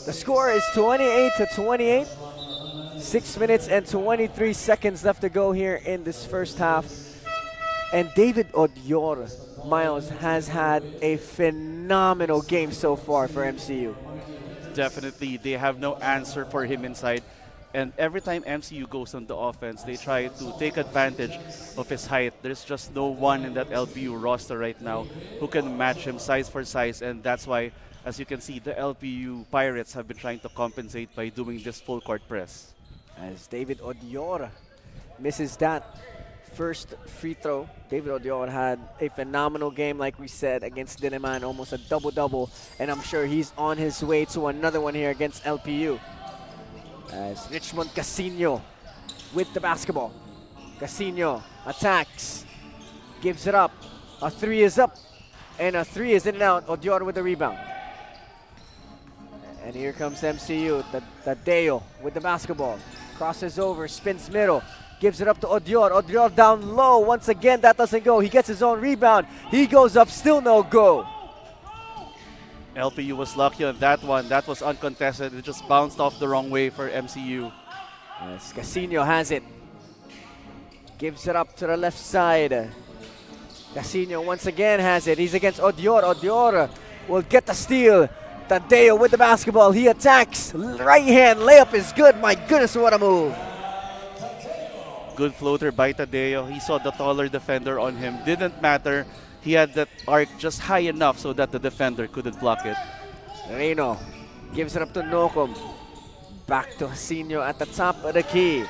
the score is 28-28. 6 minutes and 23 seconds left to go here in this first half. And David Odior, Miles, has had a phenomenal game so far for MCU. Definitely, they have no answer for him inside. And every time MCU goes on the offense, they try to take advantage of his height. There's just no one in that LPU roster right now who can match him size for size. And that's why, as you can see, the LPU Pirates have been trying to compensate by doing this full court press. As David Odior misses that first free throw. David Odior had a phenomenal game, like we said, against Dinaman, almost a double-double, and I'm sure he's on his way to another one here against LPU. As Richmond Casino with the basketball. Casino attacks, gives it up. A three is up, and a three is in and out. Odior with the rebound. And here comes MCU, Tadeo with the basketball. Crosses over, spins middle. Gives it up to Odior. Odior down low. Once again, that doesn't go. He gets his own rebound. He goes up, still no go. LPU was lucky on that one. That was uncontested. It just bounced off the wrong way for MCU. Yes, Casino has it. Gives it up to the left side. Casino once again has it. He's against Odior. Odior will get the steal. Tadeo with the basketball. He attacks. Right hand layup is good. My goodness, what a move. Good floater by Tadeo. He saw the taller defender on him. Didn't matter. He had that arc just high enough so that the defender couldn't block it. Reno gives it up to Nocum. Back to Casino at the top of the key.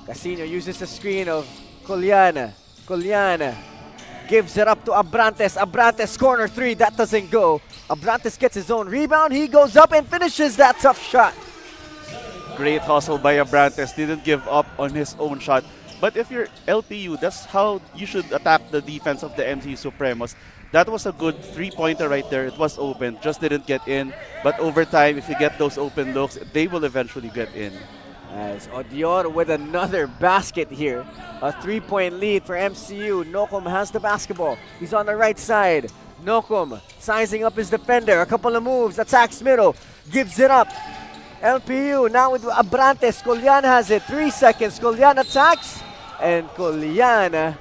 Casino uses the screen of Coliana. Coliana gives it up to Abrantes. Abrantes corner three. That doesn't go. Abrantes gets his own rebound. He goes up and finishes that tough shot. Great hustle by Abrantes. Didn't give up on his own shot. But if you're LPU, that's how you should attack the defense of the MCU Supremos. That was a good three-pointer right there. It was open, just didn't get in. But over time, if you get those open looks, they will eventually get in. As Odior with another basket here. A three-point lead for MCU. Nocum has the basketball. He's on the right side. Nocum sizing up his defender. A couple of moves. Attacks middle. Gives it up. LPU now with Abrantes. Collian has it. 3 seconds. Collian attacks. And Collian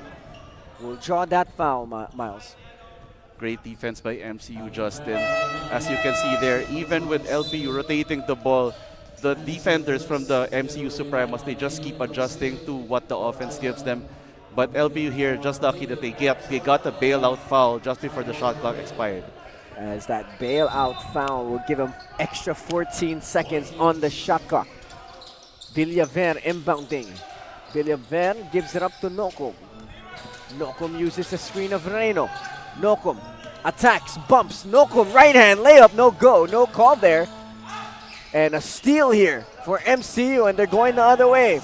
will draw that foul, Miles. Great defense by MCU, Justin. As you can see there, even with LPU rotating the ball, the defenders from the MCU Supremos, they just keep adjusting to what the offense gives them. But LPU here, just lucky that they got a bailout foul just before the shot clock expired. As that bailout foul will give him extra 14 seconds on the shot clock. Villaver inbounding. Villaver gives it up to Nocum. Nocum uses the screen of Reno. Nocum attacks, bumps. Nocum right hand layup, no go, no call there. And a steal here for MCU, and they're going the other way.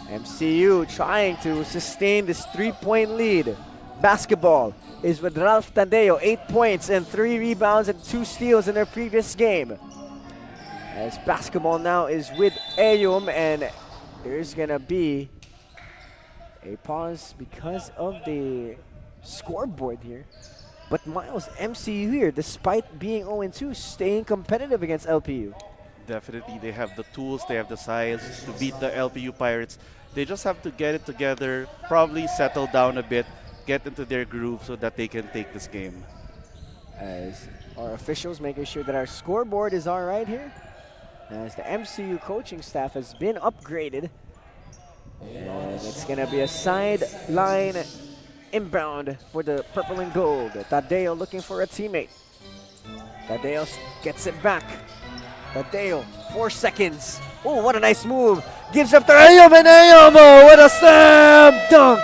MCU trying to sustain this 3-point lead. Basketball is with Ralph Tadeo, 8 points and 3 rebounds and 2 steals in their previous game. As basketball now is with Ayum, and there's gonna be a pause because of the scoreboard here. But Miles, MCU here, despite being 0-2, staying competitive against LPU. Definitely, they have the tools, they have the size to beat the LPU Pirates. They just have to get it together, probably settle down a bit, get into their groove so that they can take this game. As our officials making sure that our scoreboard is all right here. As the MCU coaching staff has been upgraded. And it's going to be a sideline inbound for the purple and gold. Tadeo looking for a teammate. Tadeo gets it back. Tadeo, 4 seconds. Oh, what a nice move. Gives up to Ayum, and Ayum with a slam dunk.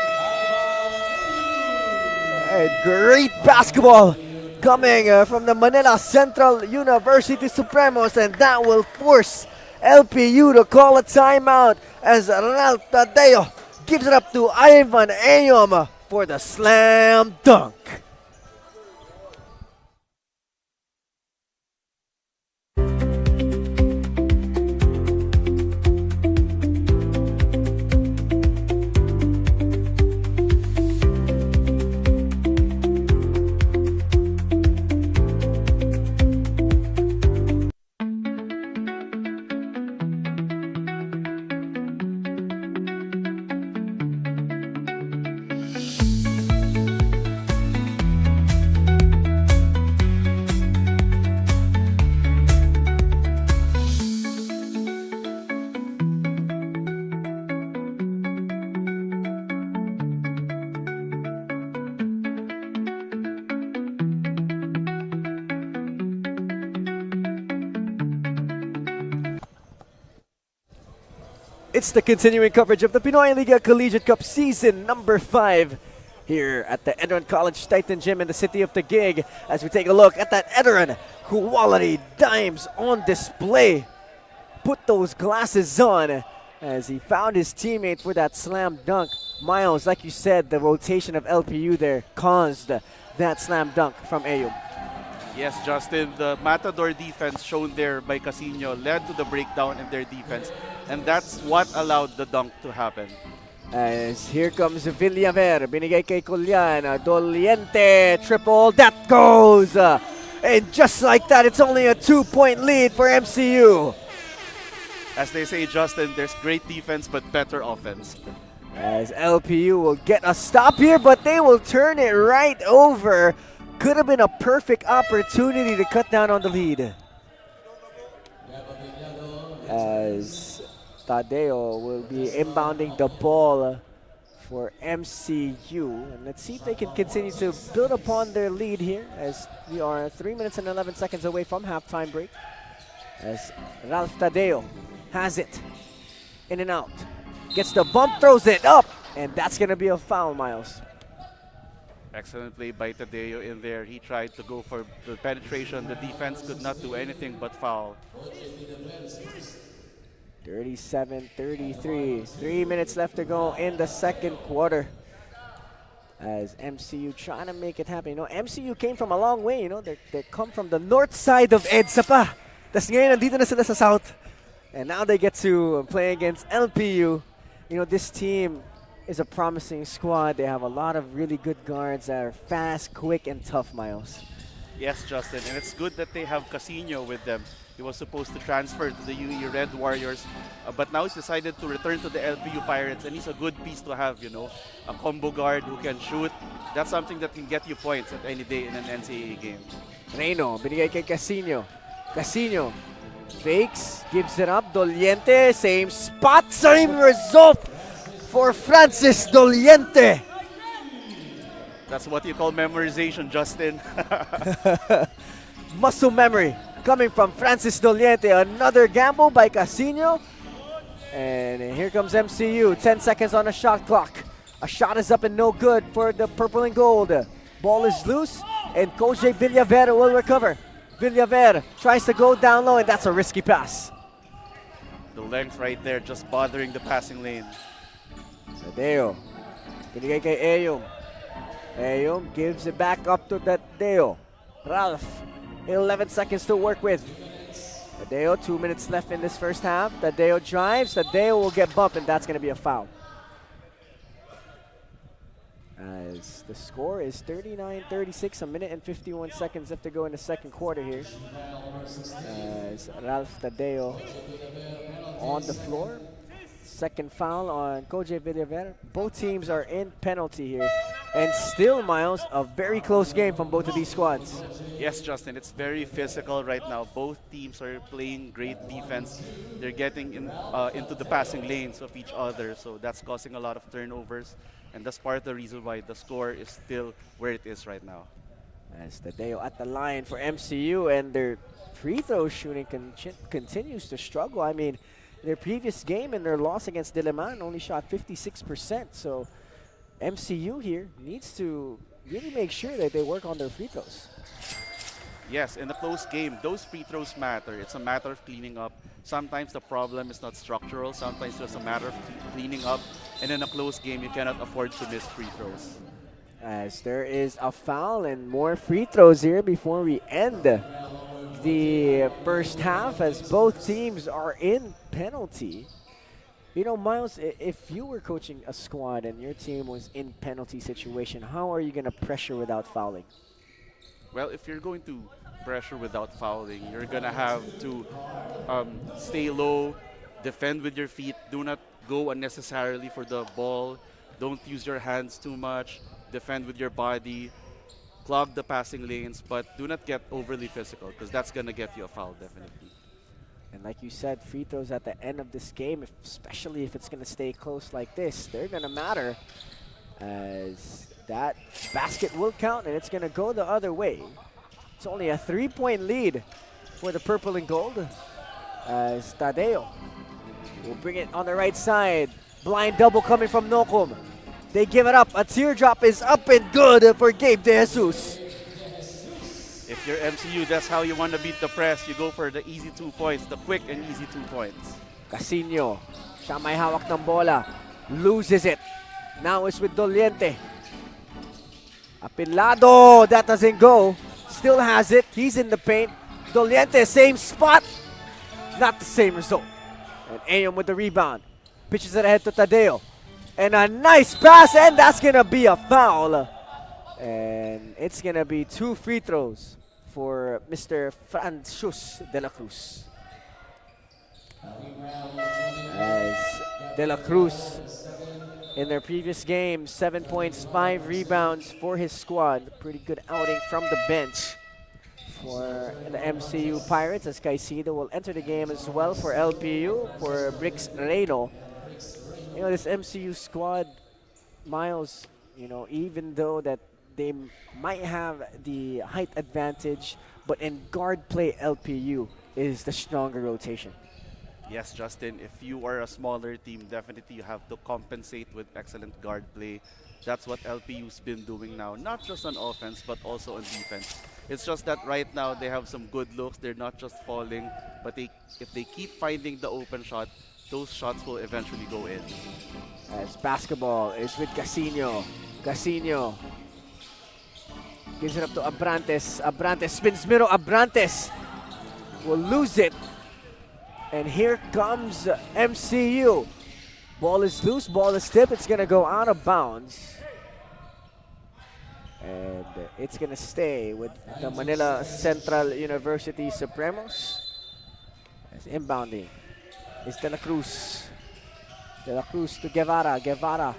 And great basketball coming from the Manila Central University Supremos, and that will force LPU to call a timeout as Ralph Tadeo gives it up to Ivan Ayum for the slam dunk. It's the continuing coverage of the Pinoyliga Collegiate Cup Season number 5 here at the ENDERUN College Titan Gym in the city of Taguig, as we take a look at that ENDERUN quality dimes on display. Put those glasses on as he found his teammate for that slam dunk. Miles, like you said, the rotation of LPU there caused that slam dunk from Ayum. Yes, Justin, the Matador defense shown there by Casino led to the breakdown in their defense, and that's what allowed the dunk to happen. As here comes Villaver, binigay kay Collian, Doliente, triple, that goes! And just like that, it's only a 2-point lead for MCU. As they say, Justin, there's great defense but better offense. As LPU will get a stop here, but they will turn it right over. Could have been a perfect opportunity to cut down on the lead. As Tadeo will be inbounding the ball for MCU. And let's see if they can continue to build upon their lead here, as we are 3 minutes and 11 seconds away from halftime break. As Ralph Tadeo has it. In and out. Gets the bump, throws it up. And that's going to be a foul, Miles. Excellent play by Tadeo in there. He tried to go for the penetration. The defense could not do anything but foul. 37-33. 3 minutes left to go in the second quarter. As MCU trying to make it happen. You know, MCU came from a long way. You know, they come from the north side of EDSA pa. Tas ngayon, nandito na sila sa south. And now they get to play against LPU. You know, this team is a promising squad. They have a lot of really good guards that are fast, quick, and tough, Miles. Yes, Justin, and it's good that they have Casino with them, He was supposed to transfer to the UE Red Warriors, but now he's decided to return to the LPU Pirates, and he's a good piece to have, you know, a combo guard who can shoot. That's something that can get you points at any day in an NCAA game. Reyno, binigay kay Casino. Casino fakes, gives it up. Doliente, same spot, same result for Francis Doliente. That's what you call memorization, Justin. Muscle memory coming from Francis Doliente. Another gamble by Casino. And here comes MCU. 10 seconds on the shot clock. A shot is up and no good for the purple and gold. Ball is loose, and Coach Villaver will recover. Villaver tries to go down low, and that's a risky pass. The length right there, just bothering the passing lane. Tadeo. Binigay kay Eyum. Eyum gives it back up to Tadeo. Ralph, 11 seconds to work with. Tadeo, 2 minutes left in this first half. Tadeo drives. Tadeo will get bumped, and that's going to be a foul. As the score is 39-36, a minute and 51 seconds left to go in the second quarter here. As Ralph Tadeo on the floor. Second foul on Coach Villaver. Both teams are in penalty here. And still, Miles, a very close game from both of these squads. Yes, Justin, it's very physical right now. Both teams are playing great defense. They're getting into the passing lanes of each other, so that's causing a lot of turnovers. And that's part of the reason why the score is still where it is right now. As Tadeo at the line for MCU, and their free throw shooting continues to struggle. I mean, their previous game and their loss against Diliman only shot 56%. So MCU here needs to really make sure that they work on their free throws. Yes, in a close game, those free throws matter. It's a matter of cleaning up. Sometimes the problem is not structural. Sometimes it's a matter of cleaning up. And in a close game, you cannot afford to miss free throws. As there is a foul and more free throws here before we end the first half, as both teams are in penalty. You know, Miles, if you were coaching a squad and your team was in penalty situation, how are you going to pressure without fouling? Well, if you're going to pressure without fouling, you're going to have to stay low, defend with your feet, do not go unnecessarily for the ball, don't use your hands too much, defend with your body, clog the passing lanes, but do not get overly physical because that's going to get you a foul, definitely. And like you said, free throws at the end of this game, especially if it's going to stay close like this, they're going to matter, as that basket will count and it's going to go the other way. It's only a 3-point lead for the purple and gold, as Tadeo will bring it on the right side. Blind double coming from Nocum. They give it up. A teardrop is up and good for Gabe De Jesus. If you're MCU, that's how you want to beat the press. You go for the easy 2 points, the quick and easy 2 points. Casino, siya may hawak ng bola. Loses it. Now it's with Doliente. Apilado, that doesn't go. Still has it. He's in the paint. Doliente, same spot. Not the same result. And Ayum with the rebound. Pitches it ahead to Tadeo. And a nice pass, and that's going to be a foul. And it's going to be 2 free throws for Mr. Francis De La Cruz. As De La Cruz, in their previous game, 7 points, 5 rebounds for his squad. Pretty good outing from the bench for the MCU Pirates, as Caicedo will enter the game as well for LPU, for Brix Reyno. You know, this MCU squad, Miles, you know, even though that they might have the height advantage, but in guard play, LPU is the stronger rotation. Yes, Justin, if you are a smaller team, definitely you have to compensate with excellent guard play. That's what LPU's been doing now, not just on offense, but also on defense. It's just that right now they have some good looks. They're not just falling, but if they keep finding the open shot, those shots will eventually go in. As basketball is with Casino. Casino gives it up to Abrantes. Abrantes spins middle. Abrantes will lose it. And here comes MCU. Ball is loose, ball is tipped. It's going to go out of bounds. And it's going to stay with the Manila Central University Supremos. As inbounding is De La Cruz. De La Cruz to Guevara. Guevara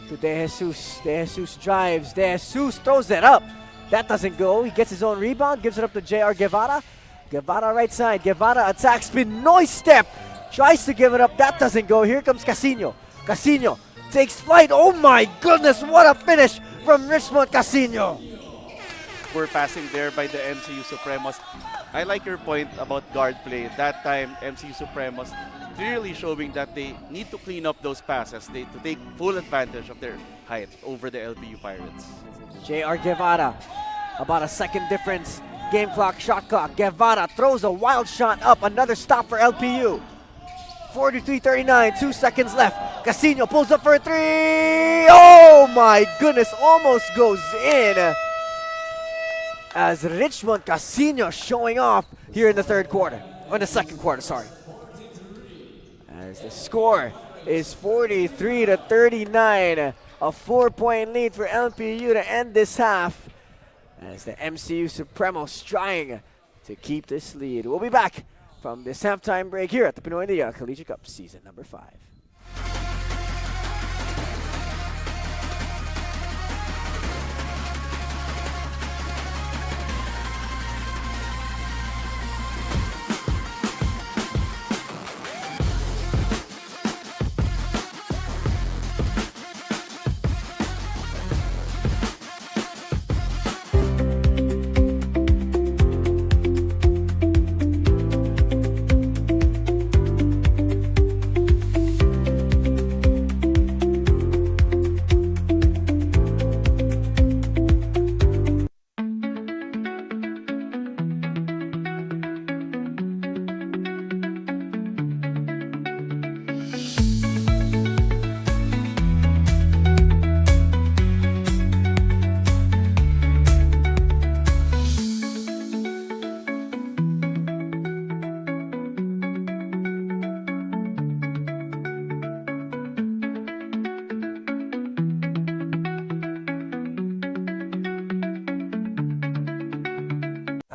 to De Jesus. De Jesus drives. De Jesus throws it up. That doesn't go. He gets his own rebound. Gives it up to J.R. Guevara. Guevara right side. Guevara attacks. Pinoy step. Tries to give it up. That doesn't go. Here comes Casino. Casino takes flight. Oh my goodness. What a finish from Richmond Casino. Poor passing there by the MCU Supremos. I like your point about guard play. That time, MCU Supremos clearly showing that they need to clean up those passes to take full advantage of their height over the LPU Pirates. J.R. Guevara, about a second difference. Game clock, shot clock. Guevara throws a wild shot up. Another stop for LPU. 43-39, 2 seconds left. Casino pulls up for a three. Oh my goodness, almost goes in. As Richmond Casino showing off here in the third quarter. Or the second quarter, sorry. As the score is 43-39. A 4-point lead for LPU to end this half. As the MCU Supremos trying to keep this lead. We'll be back from this halftime break here at the Pinoyliga Collegiate Cup season number 5.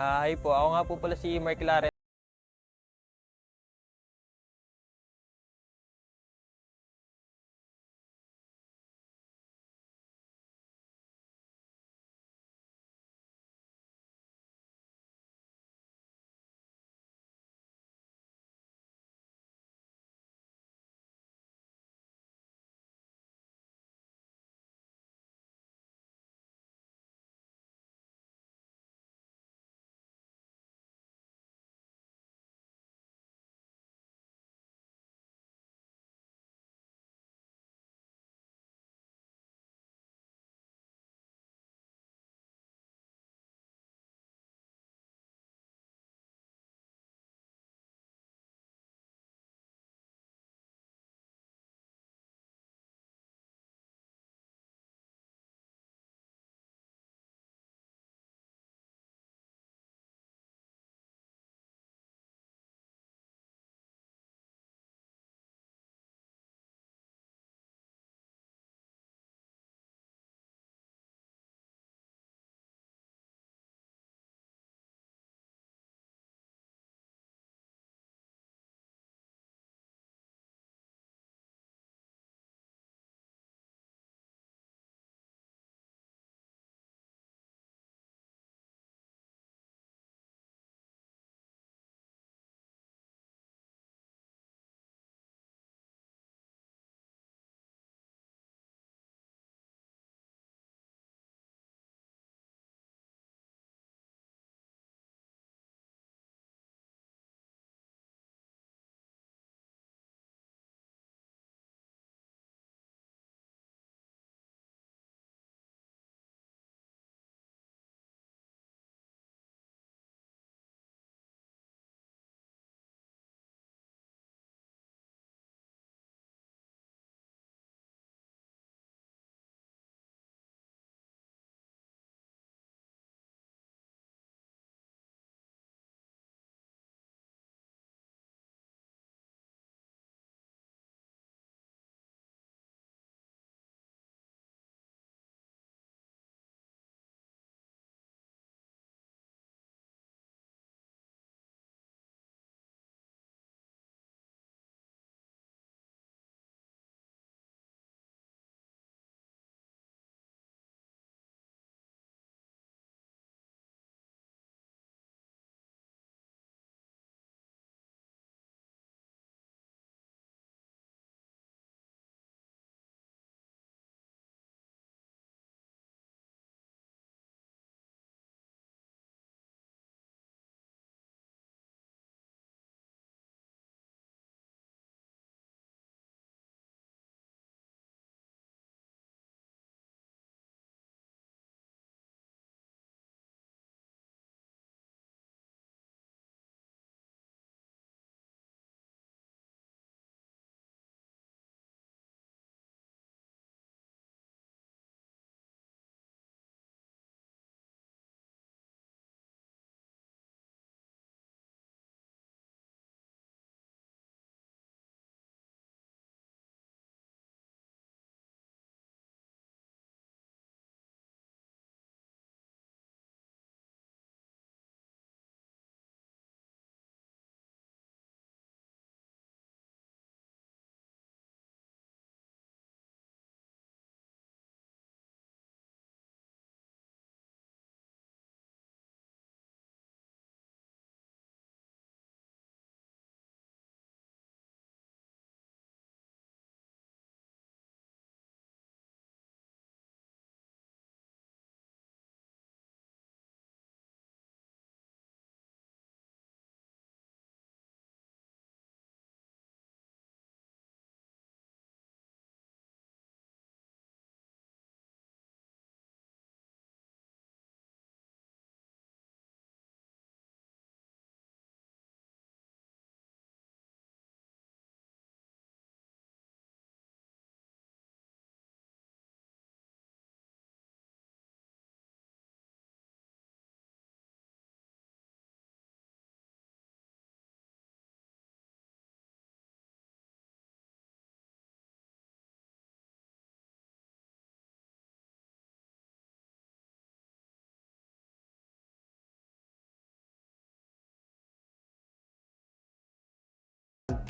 Hi po, ako nga po pala si Mark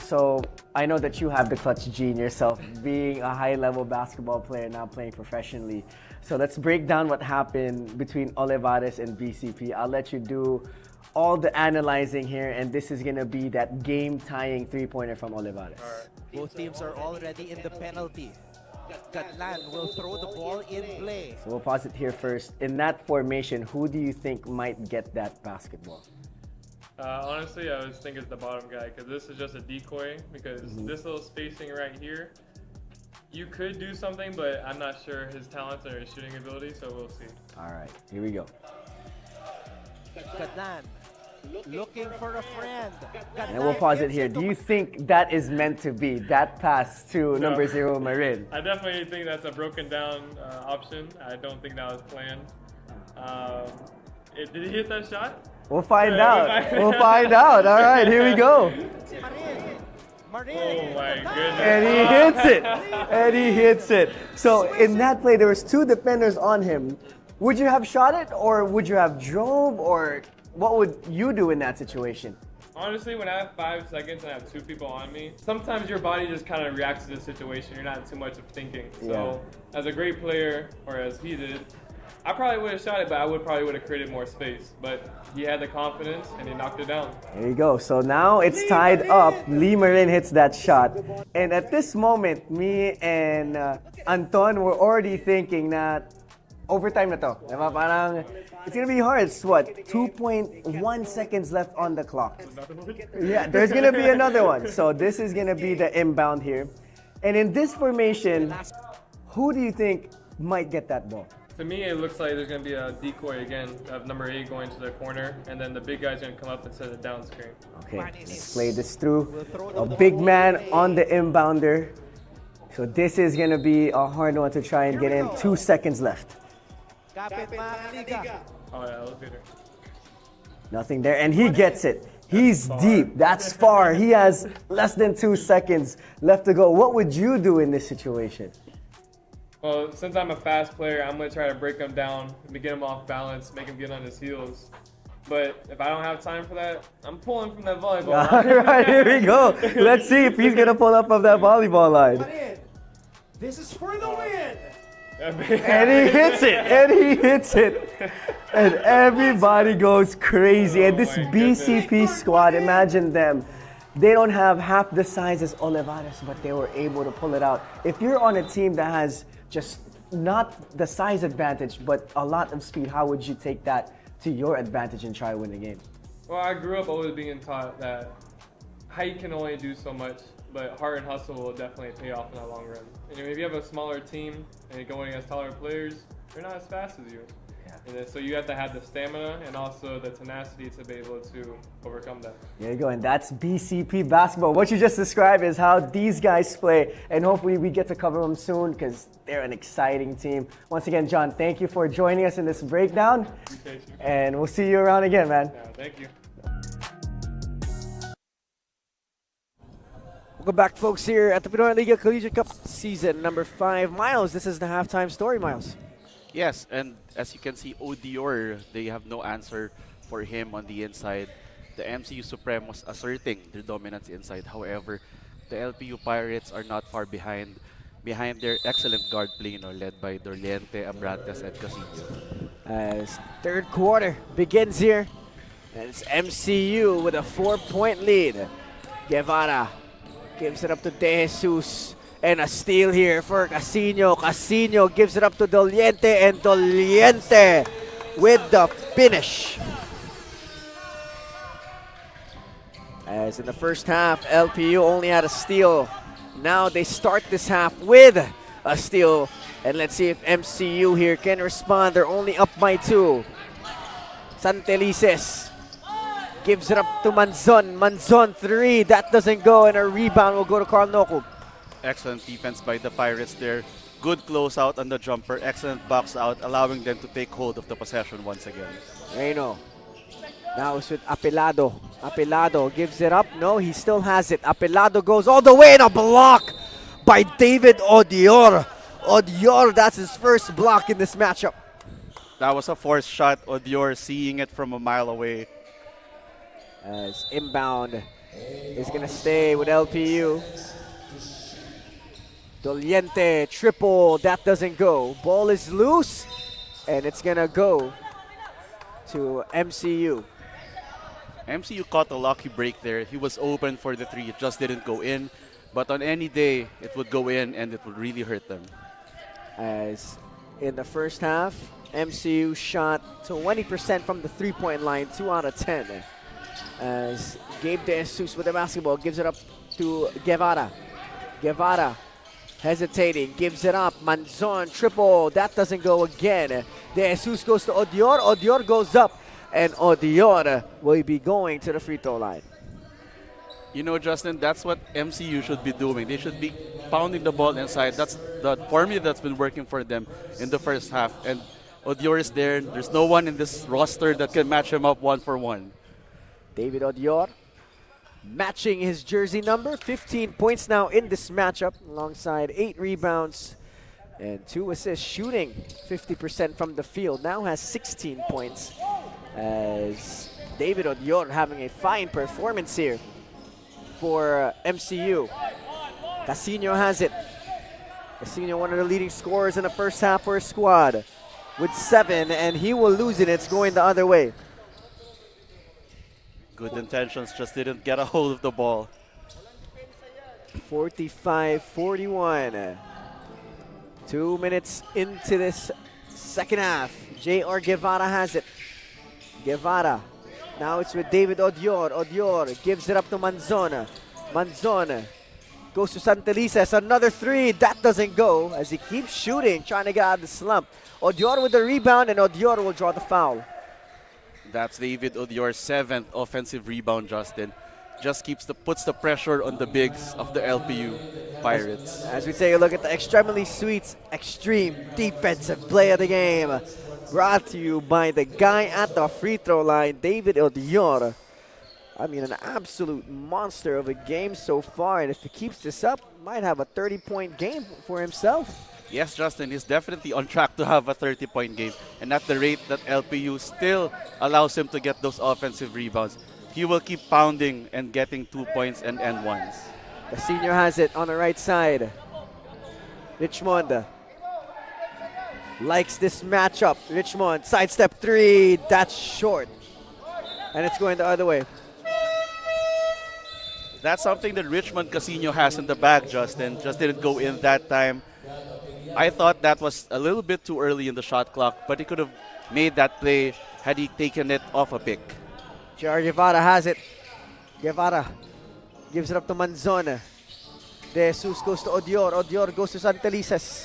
So I know that you have the clutch gene yourself, being a high-level basketball player now playing professionally. So let's break down what happened between Olivares and BCP. I'll let you do all the analyzing here, and this is gonna be that game-tying three-pointer from Olivares. Both teams are already in the penalty. Gatlan will throw the ball in play. So we'll pause it here first. In that formation, who do you think might get that basketball? Honestly, I was thinking it's the bottom guy because this is just a decoy because this little spacing right here, you could do something, but I'm not sure his talents or his shooting ability, so we'll see. All right, here we go. Gatlan looking for a friend. And we'll pause it here. Do you think that is meant to be, that pass to number 0, Marin? I definitely think that's a broken down option. I don't think that was planned. Did he hit that shot? We'll find out. We'll find out. All right, here we go. Marin. Oh my goodness. And he hits it. And he hits it. So in that play, there was 2 defenders on him. Would you have shot it, or would you have drove, or what would you do in that situation? Honestly, when I have 5 seconds and I have 2 people on me, sometimes your body just kind of reacts to the situation. You're not too much of thinking. So as a great player, or as he did, I probably would have shot it, but I probably would have created more space. But he had the confidence and he knocked it down. There you go. So now it's tied up. Lee Marin hits that shot. And at this moment, me and Anton were already thinking that overtime na to. Diba? Parang, it's gonna be hard. It's what? 2.1 seconds left on the clock. Yeah, there's gonna be another one. So this is gonna be the inbound here. And in this formation, who do you think might get that ball? To me, it looks like there's going to be a decoy again of number 8 going to the corner, and then the big guy's going to come up and set a down screen. Okay, let's play this through. A big man on the inbounder. So this is going to be a hard one to try and get in. 2 seconds left. Oh, yeah, elevator. Nothing there, and he gets it. He's deep. That's far. He has less than 2 seconds left to go. What would you do in this situation? Well, since I'm a fast player, I'm going to try to break him down, get him off balance, make him get on his heels. But if I don't have time for that, I'm pulling from that volleyball. All right, here we go. Let's see if he's going to pull up of that volleyball line. This is for the win. And he hits it, and he hits it. And everybody goes crazy. And this BCP squad, imagine them. They don't have half the size as Olivares, but they were able to pull it out. If you're on a team that has just not the size advantage, but a lot of speed, how would you take that to your advantage and try to win the game? Well, I grew up always being taught that height can only do so much, but heart and hustle will definitely pay off in the long run. And if you have a smaller team and you're going against taller players, they're not as fast as you. And then, so you have to have the stamina and also the tenacity to be able to overcome that. There you go, and that's BCP basketball. What you just described is how these guys play, and hopefully we get to cover them soon because they're an exciting team. Once again, John, thank you for joining us in this breakdown. Appreciate you. And we'll see you around again, man. Yeah, thank you. Welcome back, folks, here at the Pinoyliga Collegiate Cup season number 5. Miles, this is the halftime story, Miles. Yes, and as you can see, Odior, they have no answer for him on the inside. The Mcu Supremos asserting their dominance inside. However, the LPU Pirates are not far behind their excellent guard play, led by Doliente, Abrantes, and Casillo. As third quarter begins here, and it's MCU with a 4-point lead. Guevara gives it up to De Jesus. And a steal here for Casino. Casino gives it up to Doliente, and Doliente with the finish. As in the first half, LPU only had a steal. Now they start this half with a steal. And let's see if MCU here can respond. They're only up by 2. Santelices gives it up to Manzon. Manzon 3. That doesn't go, and a rebound will go to Carl Nokub. Excellent defense by the Pirates there. Good closeout on the jumper. Excellent box out, allowing them to take hold of the possession once again. Reyno. Now it's with Apelado. Apelado gives it up. No, he still has it. Apelado goes all the way, and a block by David Odior. Odior, that's his first block in this matchup. That was a forced shot. Odior seeing it from a mile away. As inbound is going to stay with LPU. Doliente, triple, that doesn't go. Ball is loose, and it's going to go to MCU. MCU caught a lucky break there. He was open for the three. It just didn't go in. But on any day, it would go in, and it would really hurt them. As in the first half, MCU shot 20% from the three-point line, 2 out of 10. As Gabe De Jesus with the basketball gives it up to Guevara. Guevara hesitating, gives it up. Manzon, triple, that doesn't go again. De Jesus goes to Odior, Odior goes up, and Odior will be going to the free throw line. You know, Justin, that's what MCU should be doing. They should be pounding the ball inside. That's the formula that's been working for them in the first half. And Odior is there. There's no one in this roster that can match him up 1-for-1. David Odior matching his jersey number. 15 points now in this matchup, alongside 8 rebounds and 2 assists. Shooting 50% from the field. Now has 16 points. As David Odior having a fine performance here for MCU. Casino has it. Casino, one of the leading scorers in the first half for his squad, with 7, and he will lose it. It's going the other way. Good intentions, just didn't get a hold of the ball. 45-41. 2 minutes into this second half. J.R. Guevara has it. Guevara. Now it's with David Odior. Odior gives it up to Manzon. Manzon goes to Santelices. Another 3. That doesn't go as he keeps shooting, trying to get out of the slump. Odior with the rebound, and Odior will draw the foul. That's David Odior's 7th offensive rebound, Justin. Just puts the pressure on the bigs of the LPU Pirates. As we take a look at the Extremely Sweets Extreme Defensive Play of the Game, brought to you by the guy at the free throw line, David Odior. I mean, an absolute monster of a game so far, and if he keeps this up, might have a 30-point game for himself. Yes, Justin, he's definitely on track to have a 30-point game. And at the rate that LPU still allows him to get those offensive rebounds, he will keep pounding and getting 2 points and end ones. The senior has it on the right side. Richmond likes this matchup. Richmond, sidestep 3, that's short. And it's going the other way. That's something that Richmond Casino has in the bag, Justin. Just didn't go in that time. I thought that was a little bit too early in the shot clock, but he could have made that play had he taken it off a pick. J.R. Guevara has it. Guevara gives it up to Manzon. De Jesus goes to Odior. Odior goes to Santelices.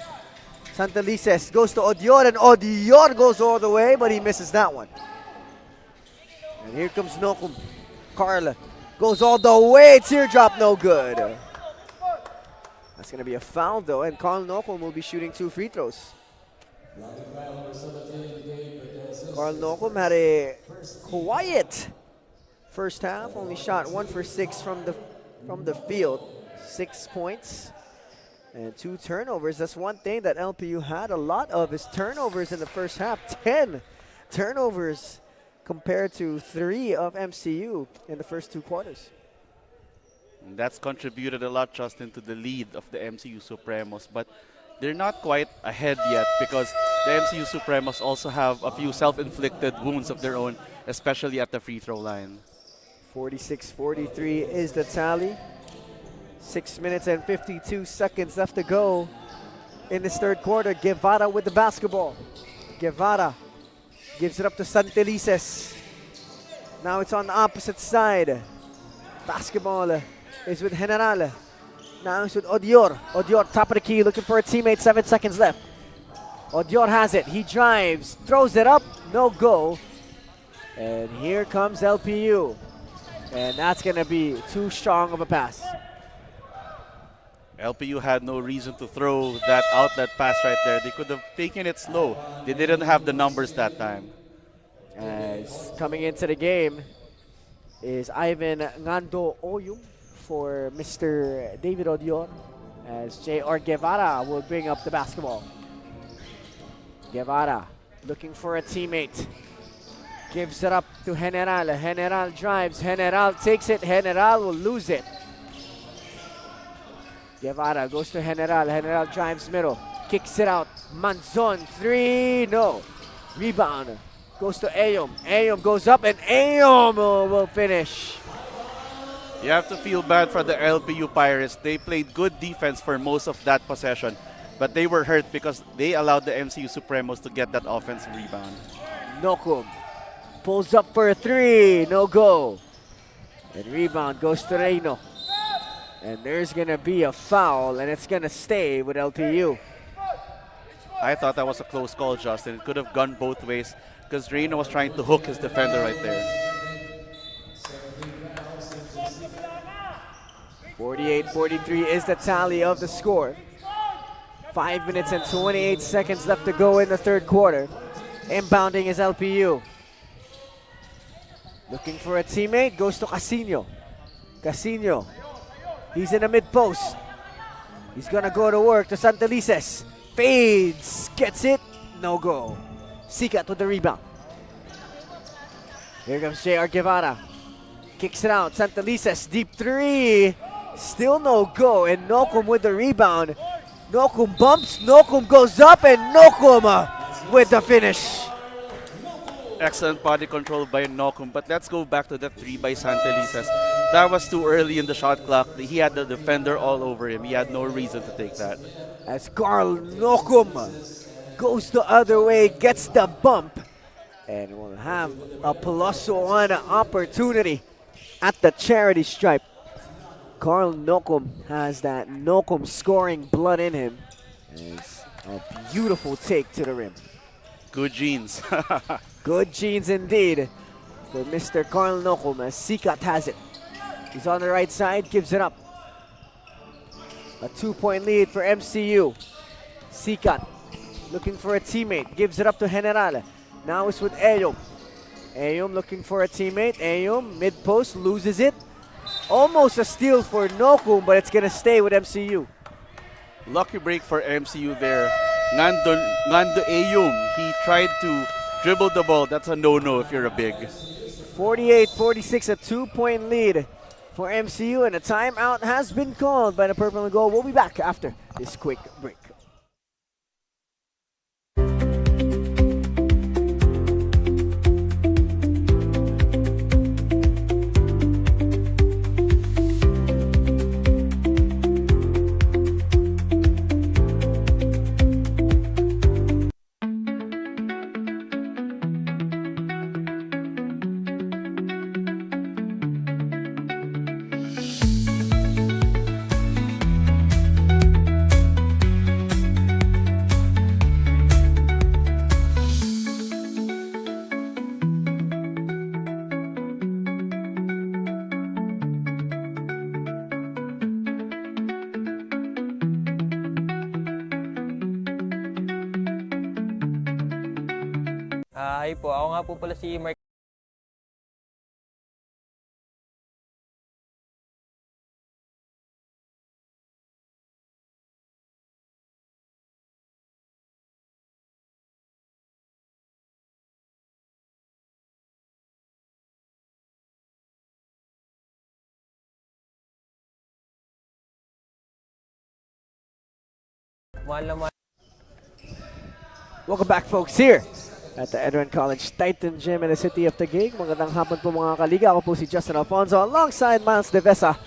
Santelices goes to Odior, and Odior goes all the way, but he misses that one. And here comes Nokum. Carl goes all the way. Teardrop, no good. That's going to be a foul, though, and Carl Nokum will be shooting 2 free throws. Carl Nokum had a quiet first half. Only shot 1 for 6 from the field. 6 points and 2 turnovers. That's one thing that LPU had a lot of, is turnovers in the first half. 10 turnovers compared to 3 of MCU in the first 2 quarters. And that's contributed a lot, Justin, to the lead of the MCU Supremos. But they're not quite ahead yet because the MCU Supremos also have a few self-inflicted wounds of their own, especially at the free throw line. 46-43 is the tally. 6 minutes and 52 seconds left to go in this third quarter. Guevara with the basketball. Guevara gives it up to Santelices. Now it's on the opposite side. Basketball is with General. Now it's with Odior. Odior, top of the key, looking for a teammate. 7 seconds left. Odior has it. He drives, throws it up. No go. And here comes LPU. And that's going to be too strong of a pass. LPU had no reason to throw that outlet pass right there. They could have taken it slow. They didn't have the numbers that time. As coming into the game is Ivan Ngando Oyum for Mr. David Odior, as J.R. Guevara will bring up the basketball. Guevara looking for a teammate. Gives it up to General. General drives. General takes it. General will lose it. Guevara goes to General. General drives middle. Kicks it out. Manzon. 3. No. Rebound. Goes to Ayom. Ayom goes up and Ayom will finish. You have to feel bad for the LPU Pirates. They played good defense for most of that possession, but they were hurt because they allowed the MCU Supremos to get that offensive rebound. Nokum pulls up for a 3. No go. And rebound goes to Reyno. And there's going to be a foul, and it's going to stay with LPU. I thought that was a close call, Justin. It could have gone both ways because Reyno was trying to hook his defender right there. 48-43 is the tally of the score. 5 minutes and 28 seconds left to go in the third quarter. Inbounding is LPU. Looking for a teammate, goes to Casino. Casino, he's in the mid-post. He's gonna go to work to Santelices. Fades, gets it, no go. Sikat with the rebound. Here comes JR Guevara. Kicks it out, Santelices, deep 3. Still no go, and Nokum with the rebound. Nokum bumps, Nokum goes up, and Nokum with the finish. Excellent body control by Nokum, but let's go back to the 3 by Santelices. That was too early in the shot clock. He had the defender all over him. He had no reason to take that. As Carl Nokum goes the other way, gets the bump, and will have a +1 opportunity at the charity stripe. Carl Nokum has that Nokum scoring blood in him. It's a beautiful take to the rim. Good genes. Good genes indeed for Mr. Carl Nokum as Sikat has it. He's on the right side, gives it up. A 2-point lead for MCU. Sikat looking for a teammate, gives it up to General. Now it's with Ayom. Ayom looking for a teammate. Ayom mid-post, loses it. Almost a steal for Nokum, but it's gonna stay with MCU. Lucky break for MCU there. Ngando Ayum, he tried to dribble the ball. That's a no-no if you're a big. 48-46, a 2-point lead for MCU, and a timeout has been called by the Purple and Gold. We'll be back after this quick break. Hi po, ako nga po pala si Mark. Welcome back, folks, here at the ENDERUN College Titan Gym in the city of Taguig. Magandang hapon po mga kaliga. Ako po si Justin Alfonso alongside Miles Devesa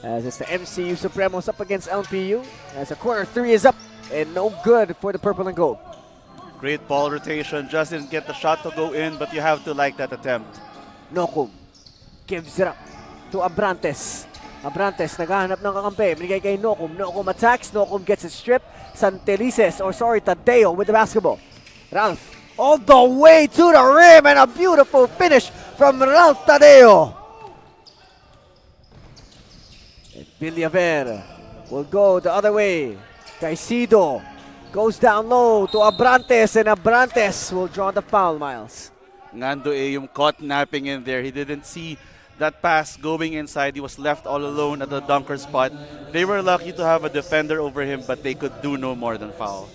as it's the MCU Supremos up against LPU as a corner 3 is up and no good for the Purple and Gold. Great ball rotation. Just didn't get the shot to go in, but you have to like that attempt. Nokum gives it up to Abrantes. Abrantes naghahanap ng kakampi. Binigay kay Nokum. Nokum attacks. Nokum gets it stripped. Santelices, or sorry, Tadeo with the basketball. Ralph all the way to the rim and a beautiful finish from Ralph Tadeo. And Villaver will go the other way. Caicedo goes down low to Abrantes, and Abrantes will draw the foul, Miles. Ngando Ayum caught napping in there. He didn't see that pass going inside. He was left all alone at the dunker spot. They were lucky to have a defender over him, but they could do no more than foul.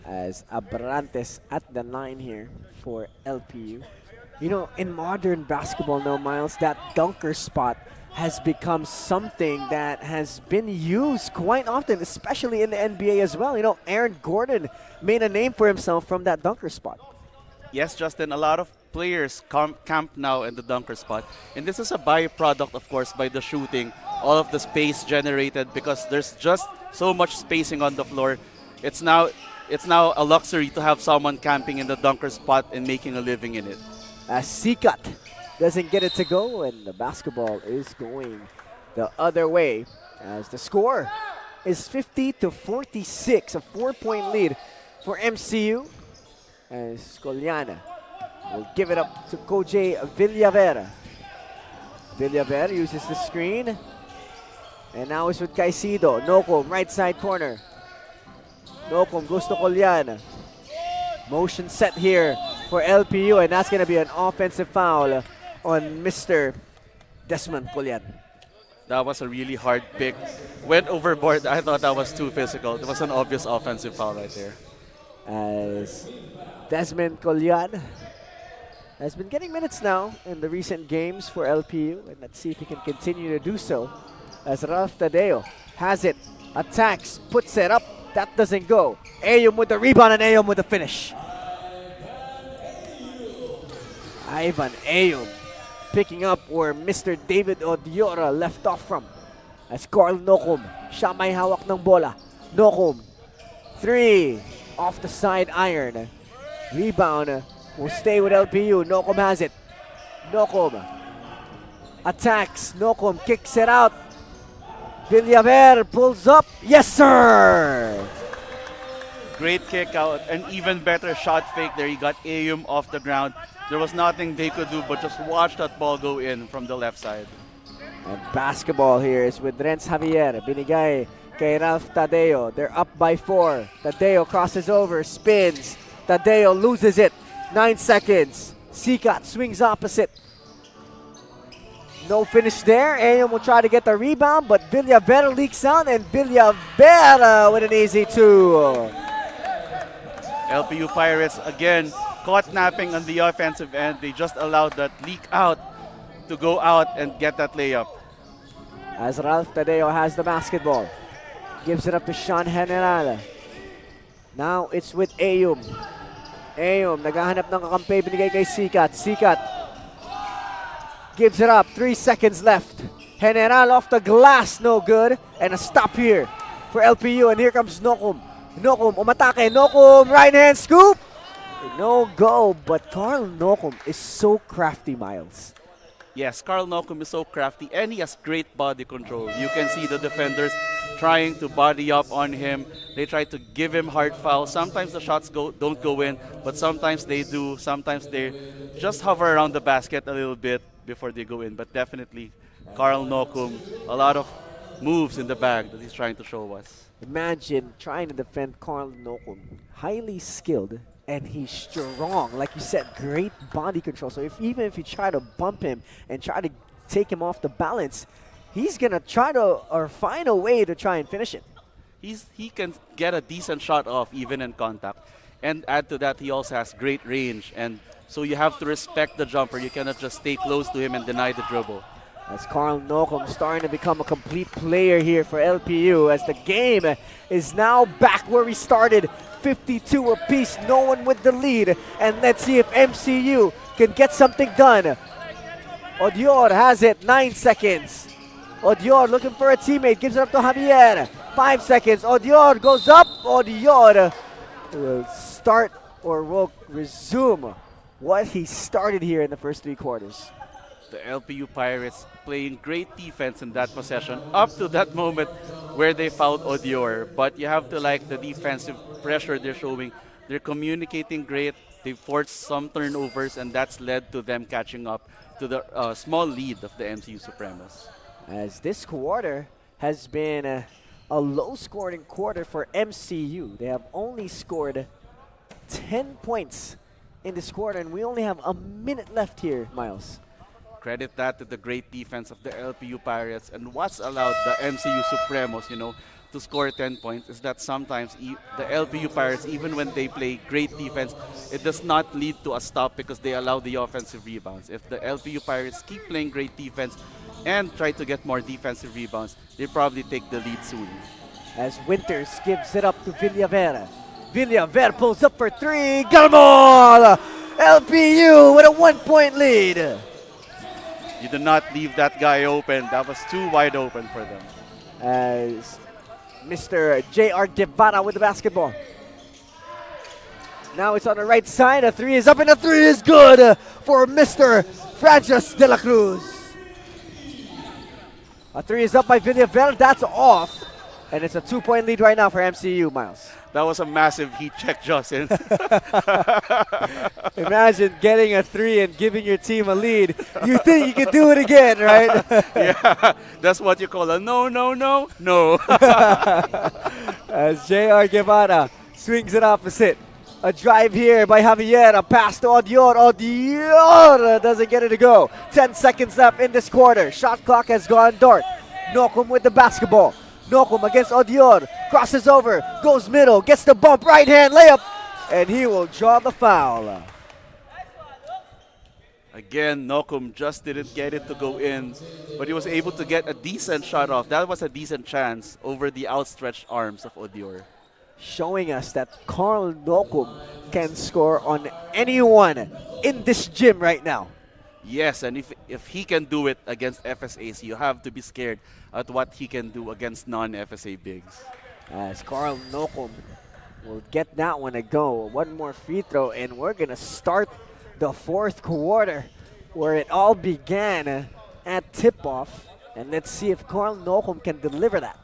As Abrantes at the line here for LPU. You know, in modern basketball now, Miles, that dunker spot has become something that has been used quite often, especially in the NBA as well. You know, Aaron Gordon made a name for himself from that dunker spot. Yes, Justin, a lot of players camp now in the dunker spot. And this is a byproduct, of course, by the shooting, all of the space generated because there's just so much spacing on the floor. It's now a luxury to have someone camping in the dunker spot and making a living in it. As Sikat doesn't get it to go, and the basketball is going the other way as the score is 50-46, a 4-point lead for MCU. As Coliana will give it up to Koj Villavera. Villavera uses the screen. And now it's with Caicedo. Nocom, right side corner. Nocom goes to Coliana. Motion set here for LPU, and that's going to be an offensive foul on Mr. Desmond Colian. That was a really hard pick. Went overboard. I thought that was too physical. It was an obvious offensive foul right there. As Desmond Colian has been getting minutes now in the recent games for LPU, and let's see if he can continue to do so. As Ralph Tadeo has it, attacks, puts it up, that doesn't go. Ayum with the rebound and Ayum with the finish. Ivan Ayum picking up where Mr. David Odiora left off from. As Carl Nocom, siya may hawak ng bola. Nocom, 3, off the side iron. Rebound will stay with LPU. Nocom has it. Nocom attacks. Nocom kicks it out. Villaver pulls up. Yes, sir! Great kick out, an even better shot fake there. He got Ayum off the ground. There was nothing they could do but just watch that ball go in from the left side. And basketball here is with Renz Javier. Binigay kay Ralph Tadeo. They're up by 4. Tadeo crosses over, spins. Tadeo loses it. 9 seconds. Sikat swings opposite. No finish there. Ayum will try to get the rebound, but Villavera leaks out, and Villavera with an easy 2. LPU Pirates again caught napping on the offensive end. They just allowed that leak out to go out and get that layup. As Ralph Tadeo has the basketball. Gives it up to Sean General. Now it's with Ayum. Ayum, naghahanap ng kakampi, binigay kay Sikat. Sikat gives it up, 3 seconds left. General off the glass, no good. And a stop here for LPU, and here comes Nocom. Nocom, umatake. Nocom, right hand scoop. No go, but Carl Nocom is so crafty, Miles. Yes, Carl Nocom is so crafty, and he has great body control. You can see the defenders trying to body up on him. They try to give him hard fouls. Sometimes the shots don't go in, but sometimes they do. Sometimes they just hover around the basket a little bit before they go in. But definitely, Carl Nocom, a lot of moves in the bag that he's trying to show us. Imagine trying to defend Carl Nocom. Highly skilled, and he's strong. Like you said, great body control. So even if you try to bump him and try to take him off the balance, he's going to try to or find a way to try and finish it. He can get a decent shot off even in contact. And add to that, he also has great range. And so you have to respect the jumper. You cannot just stay close to him and deny the dribble. As Carl Nocom starting to become a complete player here for LPU, as the game is now back where we started, 52 apiece, no one with the lead. And let's see if MCU can get something done. Odior has it, 9 seconds. Odior looking for a teammate, gives it up to Javier. 5 seconds, Odior goes up. Odior will start or will resume what he started here in the first 3 quarters. The LPU Pirates playing great defense in that possession up to that moment where they fouled Odior. But you have to like the defensive pressure they're showing. They're communicating great. They forced some turnovers, and that's led to them catching up to the small lead of the MCU Supremos. As this quarter has been a low-scoring quarter for MCU. They have only scored 10 points in this quarter, and we only have a minute left here, Miles. Credit that to the great defense of the LPU Pirates and what's allowed the MCU Supremos, to score 10 points is that sometimes the LPU Pirates, even when they play great defense, it does not lead to a stop because they allow the offensive rebounds. If the LPU Pirates keep playing great defense and try to get more defensive rebounds, they probably take the lead soon. As Winters gives it up to Villaver. Villaver pulls up for three. Got 'em all! LPU with a 1-point lead. You do not leave that guy open. That was too wide open for them. As Mr. J.R. Guevara with the basketball. Now it's on the right side. A three is up and a three is good for Mr. Francis De La Cruz. A three is up by Villaver. That's off. And it's a 2-point lead right now for MCU, Miles. That was a massive heat check, Justin. Imagine getting a three and giving your team a lead. You think you can do it again, right? Yeah, that's what you call a no, no, no, no. As J.R. Guevara swings it opposite. A drive here by Javier. A pass to Odior. Odior doesn't get it to go. 10 seconds left in this quarter. Shot clock has gone dark. Nokum with the basketball. Nokum against Odior. Crosses over. Goes middle. Gets the bump. Right hand layup. And he will draw the foul. Again, Nokum just didn't get it to go in, but he was able to get a decent shot off. That was a decent chance over the outstretched arms of Odior. Showing us that Carl Nokum can score on anyone in this gym right now. Yes, and if he can do it against FSAs, you have to be scared at what he can do against non-FSA bigs. As Carl Nokum will get that one to go. One more free throw, and we're going to start the fourth quarter where it all began at tip-off. And let's see if Carl Nokum can deliver that.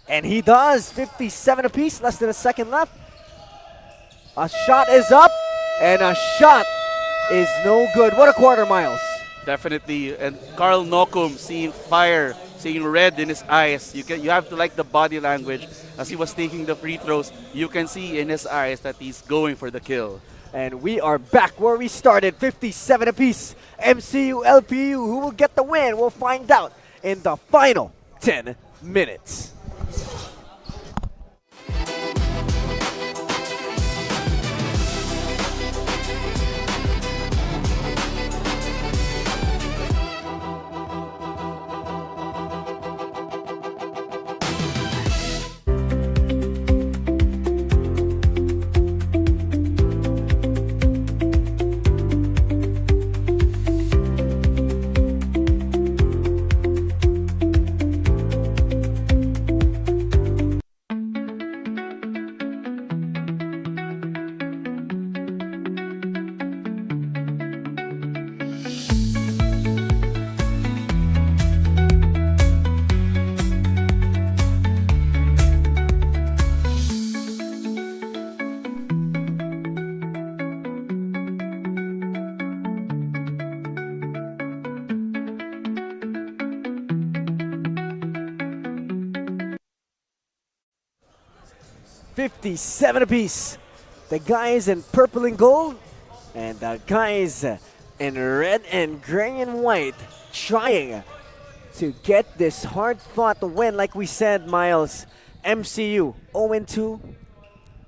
And he does. 57 apiece, less than a second left. A shot is up, and a shot is no good. What a quarter, Miles. Definitely, and Carl Nokum seeing fire, seeing red in his eyes. You have to like the body language as he was taking the free throws. You can see in his eyes that he's going for the kill. And we are back where we started, 57 apiece. MCU, LPU, who will get the win? We'll find out in the final 10 minutes. $57 apiece. The guys in purple and gold, and the guys in red and gray and white trying to get this hard-fought win. Like we said, Miles, MCU 0-2,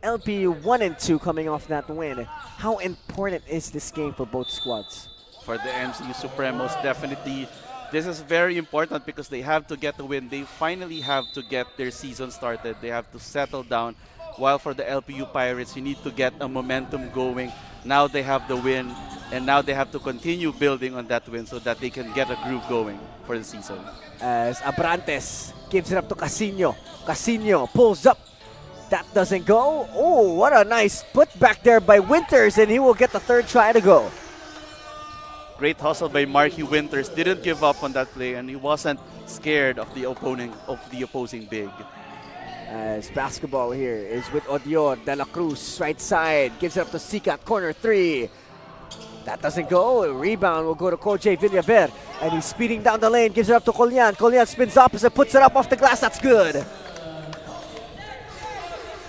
LPU 1-2 coming off that win. How important is this game for both squads? For the Mcu Supremos, definitely this is very important because they have to get the win. They finally have to get their season started. They have to settle down. While for the LPU Pirates, you need to get a momentum going. Now they have the win, and now they have to continue building on that win so that they can get a groove going for the season. As Abrantes gives it up to Casino. Casino pulls up. That doesn't go. Oh, what a nice put back there by Winters, and he will get the third try to go. Great hustle by Marky Winters. Didn't give up on that play, and he wasn't scared of the opposing big. As basketball here is with Odior De La Cruz, right side, gives it up to Sikat, corner three. That doesn't go. A rebound will go to Koji Villaver, and he's speeding down the lane, gives it up to Collian. Collian spins opposite, puts it up off the glass. That's good.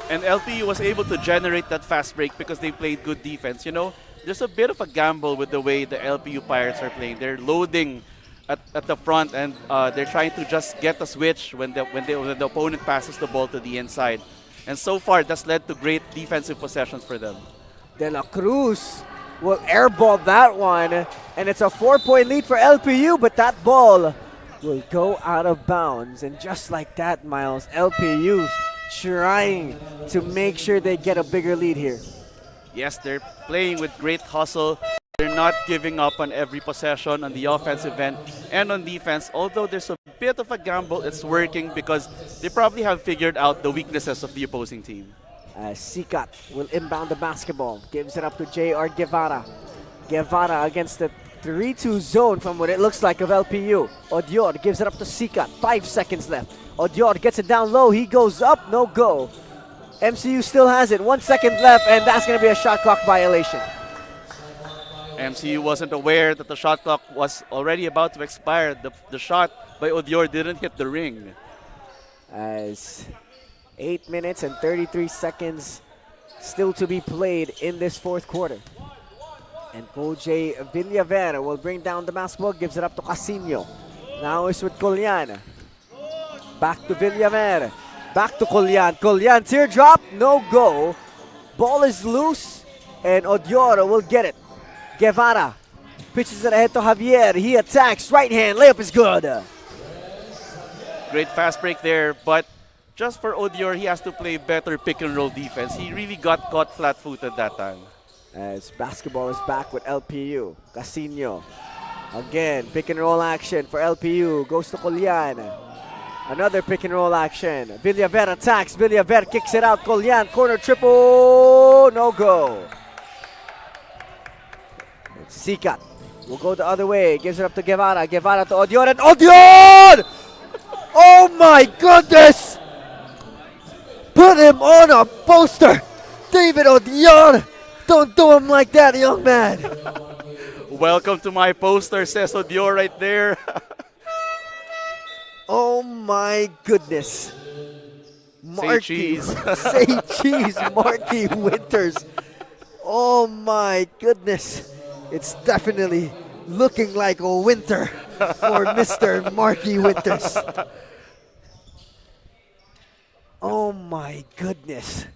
And LPU was able to generate that fast break because they played good defense. You know, there's a bit of a gamble with the way the LPU Pirates are playing. They're loading at the front, and they're trying to just get a switch when the opponent passes the ball to the inside. And so far, that's led to great defensive possessions for them. De La Cruz will airball that one, and it's a 4-point lead for LPU, but that ball will go out of bounds. And just like that, Miles, LPU trying to make sure they get a bigger lead here. Yes, they're playing with great hustle. They're not giving up on every possession on the offensive end and on defense. Although there's a bit of a gamble, it's working because they probably have figured out the weaknesses of the opposing team. Sikat will inbound the basketball, gives it up to J.R. Guevara. Guevara against the 3-2 zone from what it looks like of LPU. Odior gives it up to Sikat, 5 seconds left. Odior gets it down low, he goes up, no go. MCU still has it, 1 second left, and that's going to be a shot clock violation. MCU wasn't aware that the shot clock was already about to expire. The shot by Odior didn't hit the ring. As 8 minutes and 33 seconds still to be played in this fourth quarter. And J. Villaver will bring down the basketball, gives it up to Casino. Now it's with Collian. Back to Villaver. Back to Collian. Collian, teardrop, no go. Ball is loose, and Odioro will get it. Guevara pitches it ahead to Javier. He attacks, right hand, layup is good. Great fast break there, but just for Odior, he has to play better pick and roll defense. He really got caught flat-footed that time. As basketball is back with LPU. Casino. Again, pick and roll action for LPU. Goes to Collian. Another pick and roll action. Villaver attacks. Villaver kicks it out. Collian, corner triple. No go. Sikat will go the other way. Gives it up to Guevara. Guevara to Odior. And Odior! Oh my goodness! Put him on a poster. David Odior. Don't do him like that, young man. Welcome to my poster, says Odior right there. Oh my goodness. Say cheese. Say cheese, Marky Winters. Oh my goodness. It's definitely looking like a winter for Mr. Marky Winters. Oh my goodness.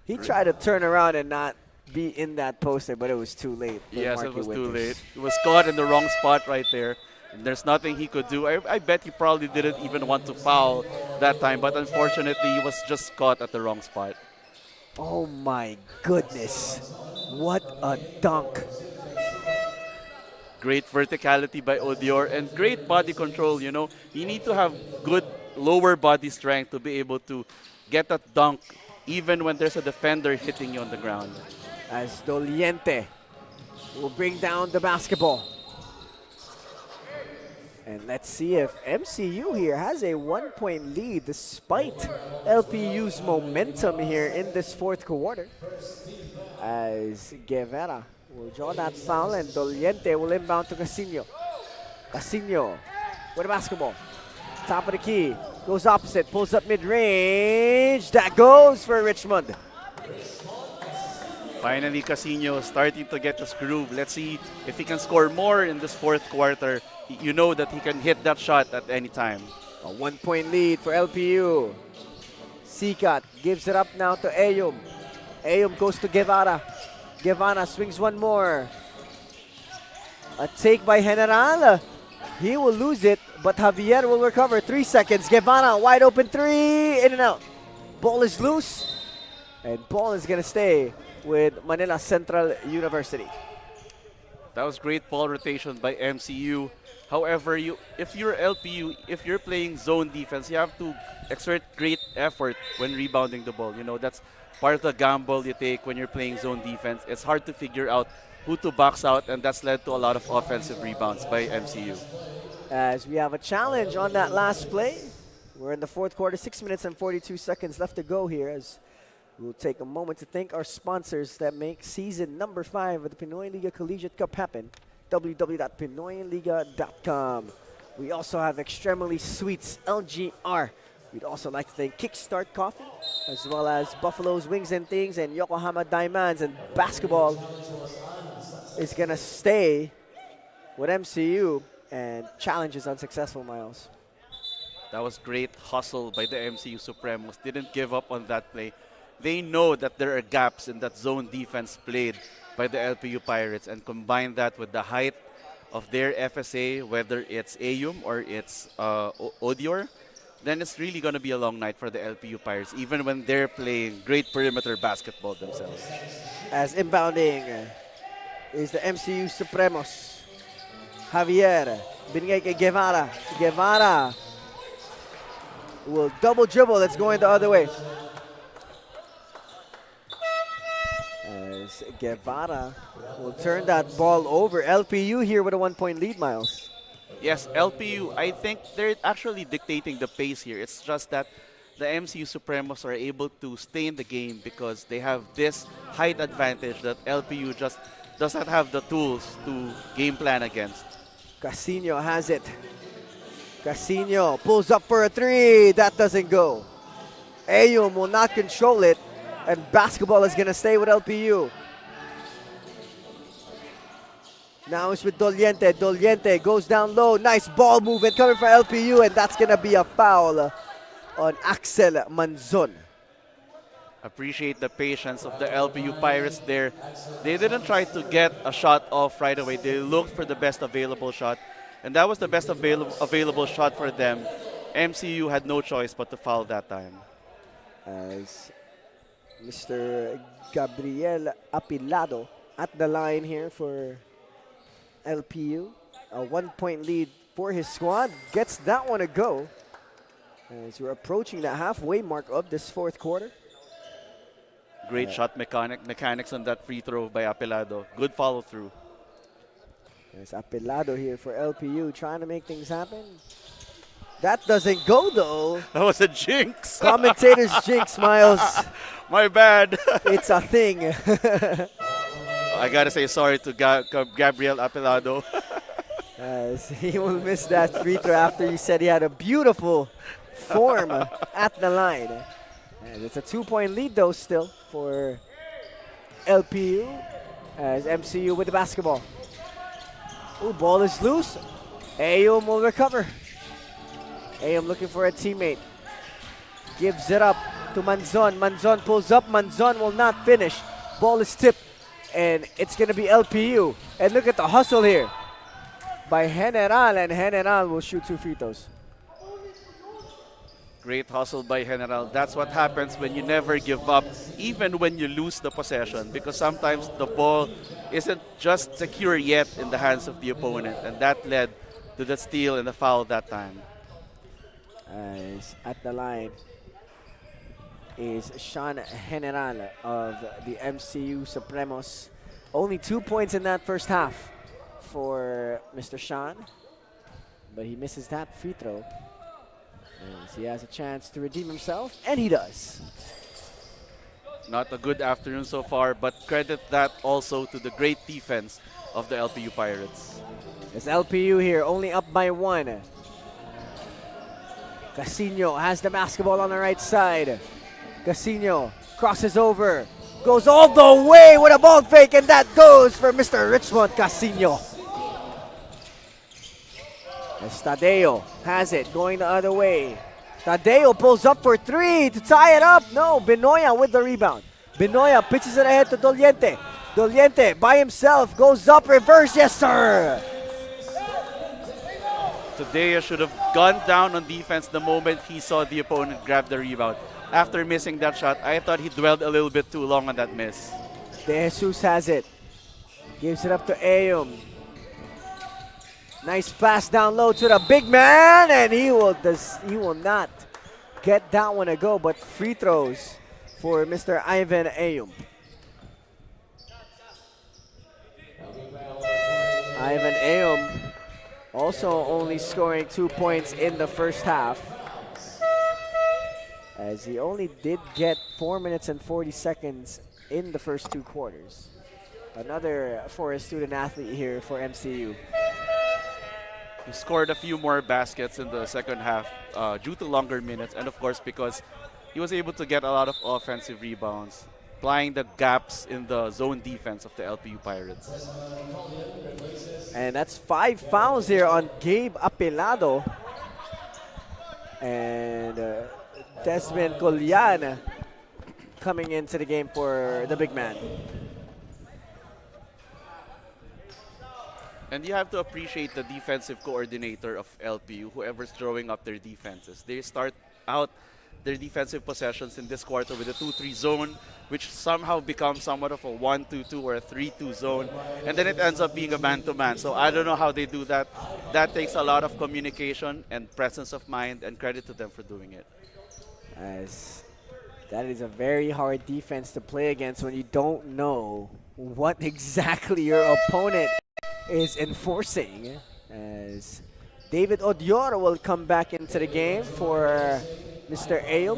He tried to turn around and not be in that poster, but it was too late. Yes, Marky it was Winters. too late. He was caught in the wrong spot right there. There's nothing he could do. I bet he probably didn't even want to foul that time, but unfortunately, he was just caught at the wrong spot. Oh my goodness. What a dunk. Great verticality by Odior and great body control. You know, you need to have good lower body strength to be able to get that dunk even when there's a defender hitting you on the ground. As Doliente will bring down the basketball. And let's see if MCU here has a 1-point lead despite LPU's momentum here in this fourth quarter. As Guevara will draw that foul and Doliente will inbound to Casino. Casino with the basketball. Top of the key. Goes opposite. Pulls up mid-range. That goes for Richmond. Finally, Casino starting to get his groove. Let's see if he can score more in this fourth quarter. You know that he can hit that shot at any time. A 1-point lead for LPU. Sikat gives it up now to Ayum. Ayum goes to Guevara. Guevara swings one more. A take by General. He will lose it, but Javier will recover. 3 seconds. Guevara, wide open three. In and out. Ball is loose. And ball is going to stay with Manila Central University. That was great ball rotation by MCU. However, if you're LPU, if you're playing zone defense, you have to exert great effort when rebounding the ball. You know, that's part of the gamble you take when you're playing zone defense. It's hard to figure out who to box out, and that's led to a lot of offensive rebounds by MCU. As we have a challenge on that last play. We're in the fourth quarter, 6 minutes and 42 seconds left to go here, as we'll take a moment to thank our sponsors that make season number 5 of the Pinoyliga Collegiate Cup happen. www.pinoyliga.com. We also have Extremely Sweets LGR. We'd also like to thank Kickstart Coffee, as well as Buffalo's Wings and Things and Yokohama Diamonds. And basketball is going to stay with MCU. and challenge is unsuccessful, Miles. That was great hustle by the MCU Supremos. Didn't give up on that play. They know that there are gaps in that zone defense played by the LPU Pirates, and combine that with the height of their FSA, whether it's Ayum or it's Odior, then it's really going to be a long night for the LPU Pirates, even when they're playing great perimeter basketball themselves. As inbounding is the MCU Supremos. Javier, binigay kay Guevara. Guevara will double dribble. That's going the other way. As Guevara will turn that ball over. LPU here with a 1-point lead, Miles. Yes, LPU, I think they're actually dictating the pace here. It's just that the MCU Supremos are able to stay in the game because they have this height advantage that LPU just does not have the tools to game plan against. Casino has it. Casino pulls up for a three. That doesn't go. Ayum will not control it, and basketball is going to stay with LPU. Now it's with Doliente. Doliente goes down low. Nice ball movement coming for LPU, and that's going to be a foul on Axel Manzon. Appreciate the patience of the LPU Pirates there. They didn't try to get a shot off right away. They looked for the best available shot, and that was the best available shot for them. MCU had no choice but to foul that time. As Mr. Gabriel Apilado at the line here for LPU. A 1-point lead for his squad. Gets that one a go as we're approaching the halfway mark of this fourth quarter. Great shot mechanics on that free throw by Apelado. Good follow through. There's Apelado here for LPU trying to make things happen. That doesn't go though. That was a jinx. Commentator's jinx, Miles. My bad. It's a thing. I gotta say sorry to Gabriel Apelado. As he will miss that free throw after he said he had a beautiful form at the line. And it's a 2-point lead though still for LPU as MCU with the basketball. Ooh, ball is loose. Ayum will recover. Ayum looking for a teammate. Gives it up to Manzon. Manzon pulls up. Manzon will not finish. Ball is tipped. And it's going to be LPU. And look at the hustle here by General. And General will shoot 2 free throws. Great hustle by General. That's what happens when you never give up, even when you lose the possession, because sometimes the ball isn't just secure yet in the hands of the opponent, and that led to the steal and the foul that time. As at the line is Sean General of the MCU Supremos. Only 2 points in that first half for Mr. Sean, but he misses that free throw. As he has a chance to redeem himself, and he does. Not a good afternoon so far, but credit that also to the great defense of the LPU Pirates. It's LPU here, only up by 1. Casino has the basketball on the right side. Casino crosses over, goes all the way with a ball fake, and that goes for Mr. Richmond Casino. As Tadeo has it, going the other way. Tadeo pulls up for 3 to tie it up. No, Benoya with the rebound. Benoya pitches it ahead to Doliente. Doliente by himself goes up, reverse, yes sir! Tadeo should have gone down on defense the moment he saw the opponent grab the rebound. After missing that shot, I thought he dwelled a little bit too long on that miss. De Jesus has it. Gives it up to Ayum. Nice pass down low to the big man, and he will not get that one a go, but free throws for Mr. Ivan Ayum. Ivan Ayum also only scoring 2 points in the first half, as he only did get 4 minutes and 40 seconds in the first 2 quarters. Another for a student athlete here for MCU. He scored a few more baskets in the second half due to longer minutes, and of course because he was able to get a lot of offensive rebounds. supplying the gaps in the zone defense of the LPU Pirates. And that's 5 fouls here on Gabe Apelado. And Desmond Collian coming into the game for the big man. And you have to appreciate the defensive coordinator of LPU, whoever's throwing up their defenses. They start out their defensive possessions in this quarter with a 2-3 zone, which somehow becomes somewhat of a 1-2-2 or a 3-2 zone, and then it ends up being a man-to-man. So I don't know how they do that. That takes a lot of communication and presence of mind, and credit to them for doing it. As that is a very hard defense to play against when you don't know what exactly your opponent is enforcing. As David Odioro will come back into the game for Mr. Ayo.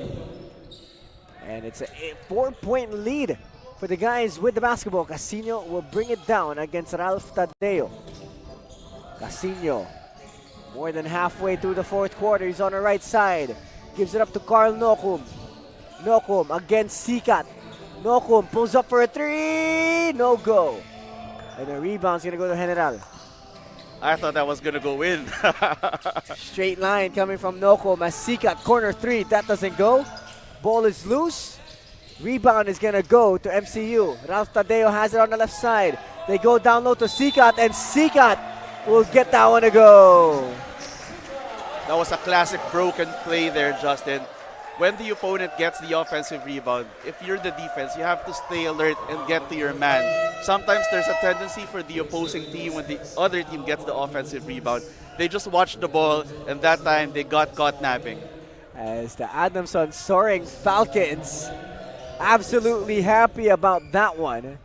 And it's a 4-point lead for the guys with the basketball. Casino will bring it down against Ralph Tadeo. Casino, more than halfway through the fourth quarter, he's on the right side. Gives it up to Carl Nokum. Nokum against Sikat. Nokum pulls up for a 3. No go. And the rebound's going to go to General. I thought that was going to go in. Straight line coming from Nokum as Sikat, corner 3. That doesn't go. Ball is loose. Rebound is going to go to MCU. Ralph Tadeo has it on the left side. They go down low to Sikat, and Sikat will get that one to go. That was a classic broken play there, Justin. When the opponent gets the offensive rebound, if you're the defense, you have to stay alert and get to your man. Sometimes there's a tendency for the opposing team, when the other team gets the offensive rebound, they just watch the ball, and that time they got caught napping. As the Adamson Soaring Falcons absolutely happy about that one,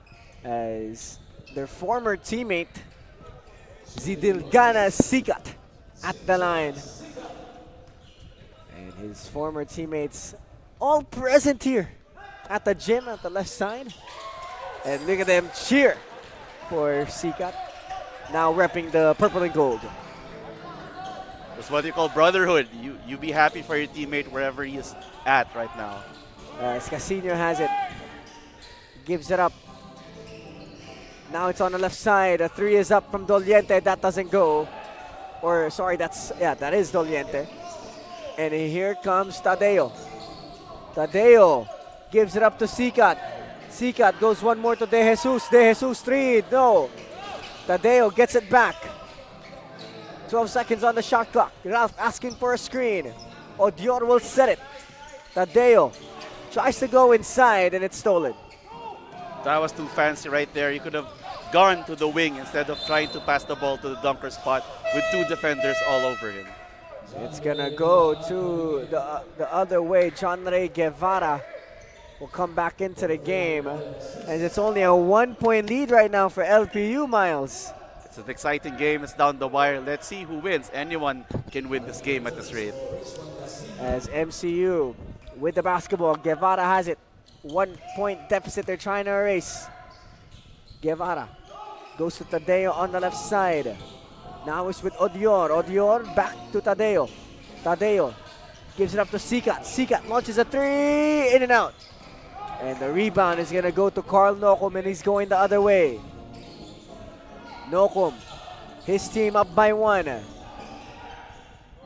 as their former teammate Zidilgana Sikat at the line. And his former teammates all present here at the gym at the left side. And look at them cheer for Sikat, now repping the purple and gold. That's what you call brotherhood. You be happy for your teammate wherever he is at right now. As Casino has it, gives it up. Now it's on the left side. A 3 is up from Doliente. That doesn't go. Or sorry, that is Doliente. And here comes Tadeo. Tadeo gives it up to Sikat. Sikat goes one more to De Jesus. De Jesus 3. No. Tadeo gets it back. 12 seconds on the shot clock. Ralph asking for a screen. Odior will set it. Tadeo tries to go inside, and it's stolen. That was too fancy right there. You could have gone to the wing instead of trying to pass the ball to the dunker spot with 2 defenders all over him. It's gonna go to the other way. John Ray Guevara will come back into the game, and it's only a 1-point lead right now for LPU, Miles. It's an exciting game. It's down the wire. Let's see who wins. Anyone can win this game at this rate. As MCU with the basketball, Guevara has it. 1-point deficit they're trying to erase. Guevara goes to Tadeo on the left side. Now it's with Odior. Odior back to Tadeo. Tadeo gives it up to Sikat. Sikat launches a 3, in and out. And the rebound is going to go to Carl Nokum, and he's going the other way. Nokum, his team up by 1.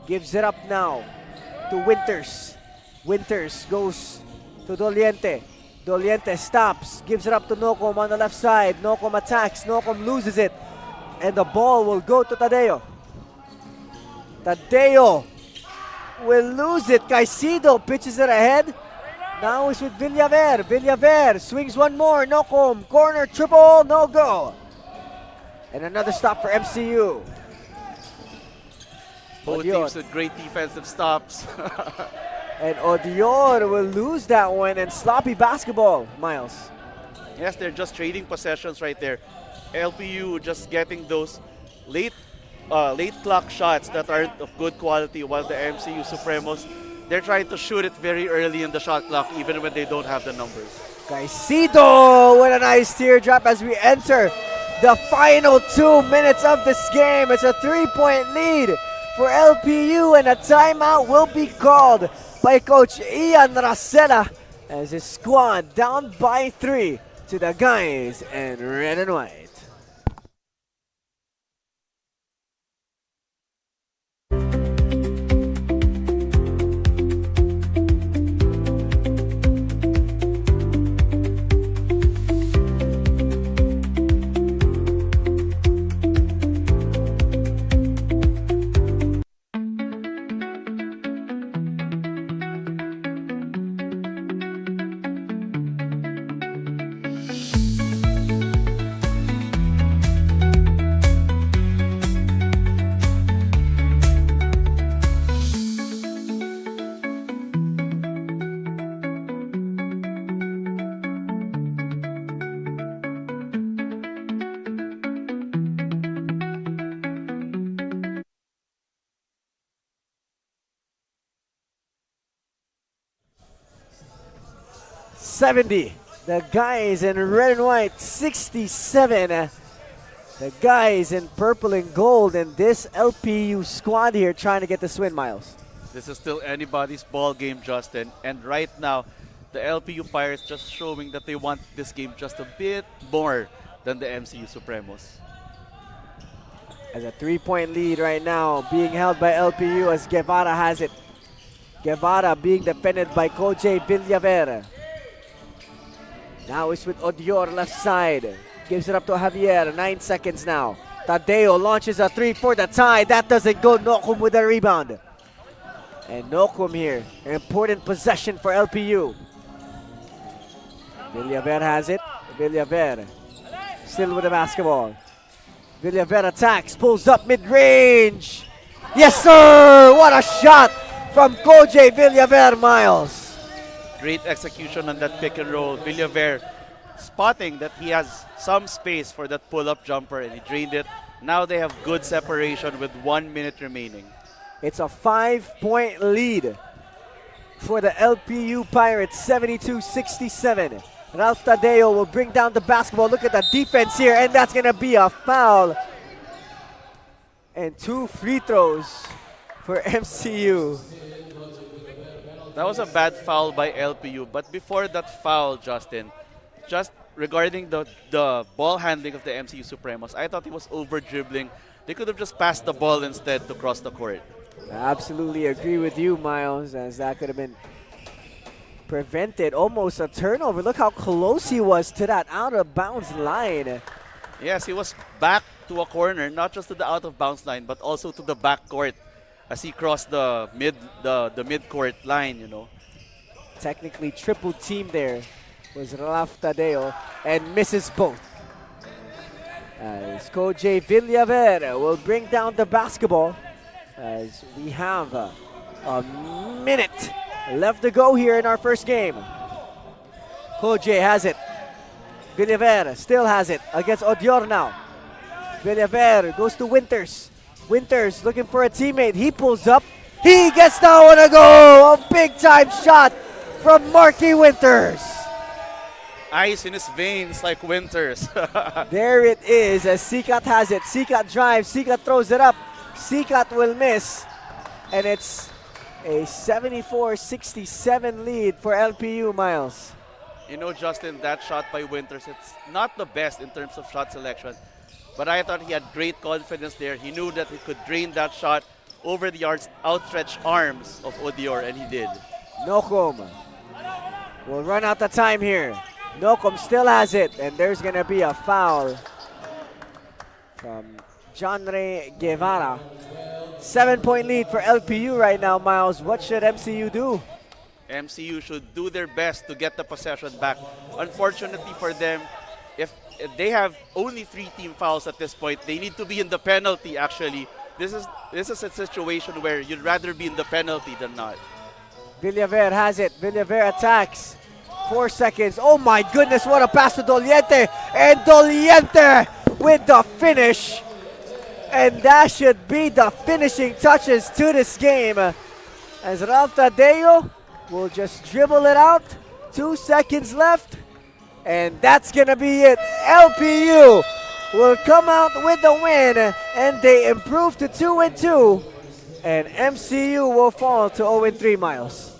Gives it up now to Winters. Winters goes to Doliente. Doliente stops, gives it up to Nokum on the left side. Nokum attacks, Nokum loses it. And the ball will go to Tadeo. Tadeo will lose it. Caicedo pitches it ahead. Now it's with Villaver. Villaver swings one more. Nokum, corner, triple, no go. And another stop for MCU. Both teams with great defensive stops. And Odior will lose that one, and sloppy basketball, Miles. Yes, they're just trading possessions right there. LPU just getting those late clock shots that aren't of good quality, while the MCU Supremos, they're trying to shoot it very early in the shot clock, even when they don't have the numbers. Caicedo with a nice teardrop as we enter the final 2 minutes of this game. It's a 3-point lead for LPU, and a timeout will be called by Coach Ian Racela as his squad down by 3 to the guys in red and white. $70. The guys in red and white, 67. The guys in purple and gold, and this LPU squad here trying to get the win, Miles. This is still anybody's ball game, Justin. And right now, the LPU Pirates just showing that they want this game just a bit more than the Mcu Supremos. As a 3-point lead right now being held by LPU as Guevara has it. Guevara being defended by Koji Villaver. Now it's with Odior left side. Gives it up to Javier. 9 seconds now. Tadeo launches a 3 for the tie. That doesn't go. Nokum with a rebound. And Nokum here. An important possession for LPU. Villaver has it. Villaver still with the basketball. Villaver attacks. Pulls up mid-range. Yes, sir! What a shot from Koji Villaver, Miles. Great execution on that pick and roll. Villaver spotting that he has some space for that pull-up jumper, and he drained it. Now they have good separation with 1 minute remaining. It's a 5-point lead for the LPU Pirates, 72-67. Ralph Tadeo will bring down the basketball. Look at the defense here, and that's going to be a foul. And 2 free throws for MCU. That was a bad foul by LPU, but before that foul, Justin, just regarding the ball handling of the MCU Supremos, I thought he was over-dribbling. They could have just passed the ball instead to cross the court. I absolutely agree with you, Miles, as that could have been prevented. Almost a turnover. Look how close he was to that out-of-bounds line. Yes, he was back to a corner, not just to the out-of-bounds line, but also to the back court as he crossed the mid-court line, you know. Technically triple team there was Ralph Tadeo and misses both. As Koji Villaver will bring down the basketball as we have a minute left to go here in our first game. Koji has it. Villaver still has it against Odior now. Villaver goes to Winters. Winters looking for a teammate. He pulls up. He gets that one to go. A big time shot from Marky Winters. Ice in his veins like Winters. There it is as Sikat has it. Sikat drives. Sikat throws it up. Sikat will miss. And it's a 74-67 lead for LPU, Miles. You know, Justin, that shot by Winters, it's not the best in terms of shot selection. But I thought he had great confidence there. He knew that he could drain that shot over the outstretched arms of Odior, and he did. Nokum will run out the time here. Nokum still has it, and there's going to be a foul from Janre Guevara. 7-point lead for LPU right now, Miles. What should MCU do? MCU should do their best to get the possession back. Unfortunately for them, if they have only 3 team fouls at this point, they need to be in the penalty, actually. This is a situation where you'd rather be in the penalty than not. Villaver has it. Villaver attacks. 4 seconds. Oh my goodness, what a pass to Doliente. And Doliente with the finish. And that should be the finishing touches to this game. As Ralph Tadeo will just dribble it out. 2 seconds left. And that's going to be it. LPU will come out with the win. And they improve to 2-2. And MCU will fall to 0-3, Miles.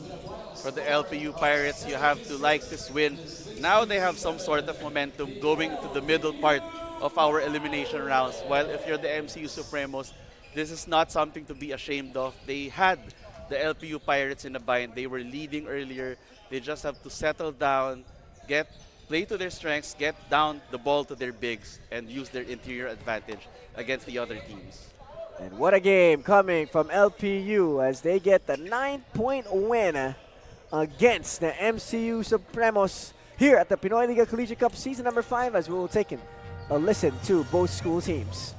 for the LPU Pirates. You have to like this win. Now they have some sort of momentum going to the middle part of our elimination rounds. While if you're the MCU Supremos, this is not something to be ashamed of. They had the LPU Pirates in a bind. They were leading earlier. They just have to settle down, play to their strengths, get down the ball to their bigs, and use their interior advantage against the other teams. And what a game coming from LPU as they get the 9-point win against the MCU Supremos here at the Pinoyliga Collegiate Cup Season number 5, as we will take a listen to both school teams.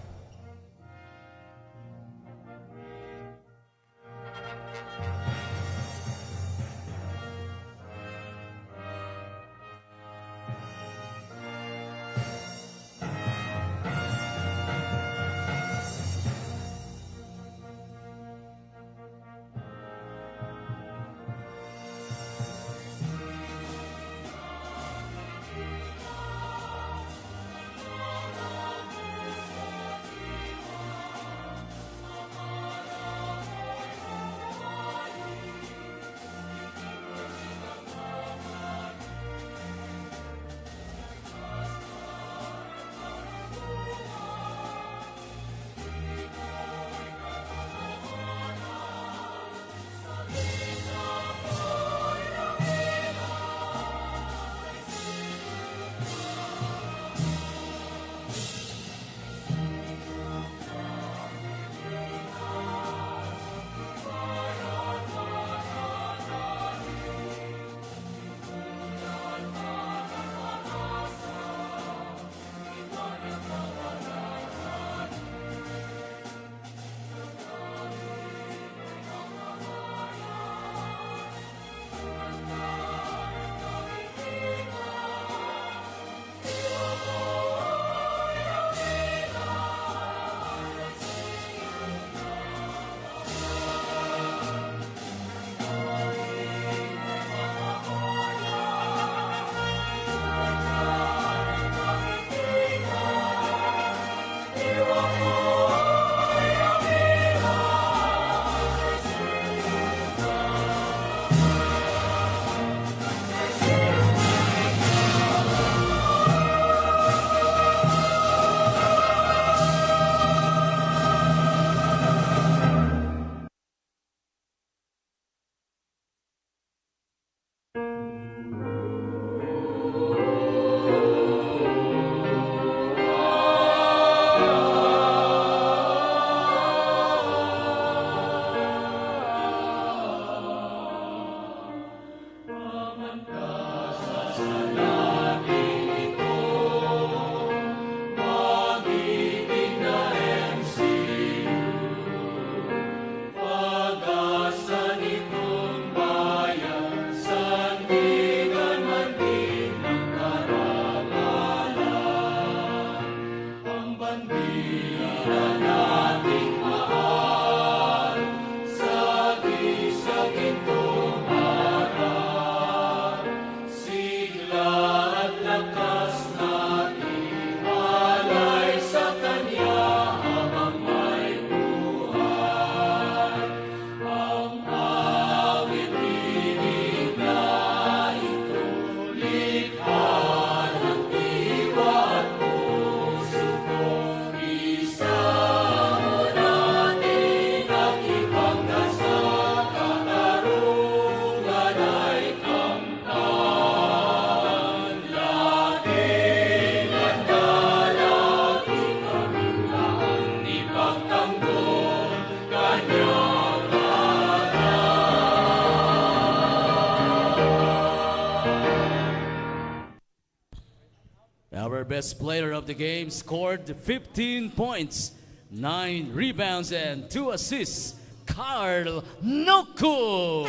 Our best player of the game scored 15 points, 9 rebounds, and 2 assists. Carl Nokum!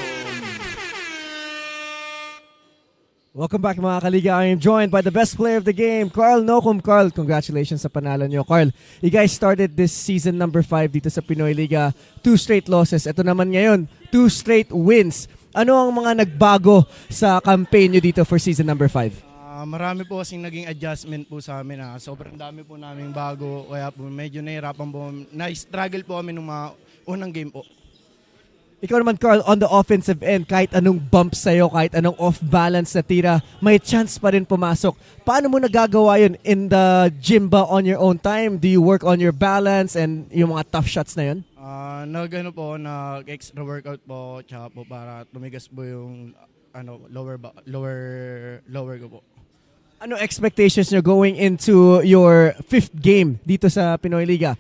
Welcome back mga kaliga. I am joined by the best player of the game, Carl Nokum. Carl, congratulations sa panalo nyo. Carl, you guys started this season number 5 dito sa Pinoy Liga. 2 straight losses. Ito naman ngayon, 2 straight wins. Ano ang mga nagbago sa campaign nyo dito for season number 5? Marami po kasing naging adjustment po sa amin. Sobrang dami po naming bago. Kaya po medyo nahirapan po. Na-struggle po kami nung mga unang game po. Ikaw naman, Carl, on the offensive end, kahit anong bump sa'yo, kahit anong off-balance na tira, may chance pa rin pumasok. Paano mo nagagawa yun? In the gym ba on your own time? Do you work on your balance and yung mga tough shots na yun? Nag-extra workout po, tsaka po para tumigas po yung lower ko po. Ano expectations nyo going into your 5th game dito sa Pinoy Liga?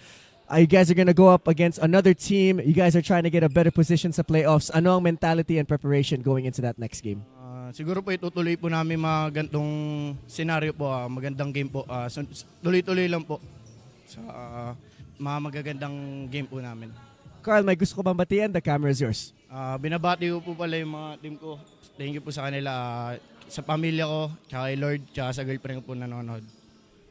You guys are gonna go up against another team. You guys are trying to get a better position sa playoffs. Ano ang mentality and preparation going into that next game? Siguro po itutuloy po namin mga gantong senaryo po, magandang game po. Tuloy-tuloy lang po sa mga magagandang game po namin. Carl, may gusto ko bang batian? The camera is yours. Binabati ko po pala yung mga team ko. Thank you po sa kanila, sa pamilya ko, tsaka kay Lord, tsaka sa girlfriend ko po nanonood.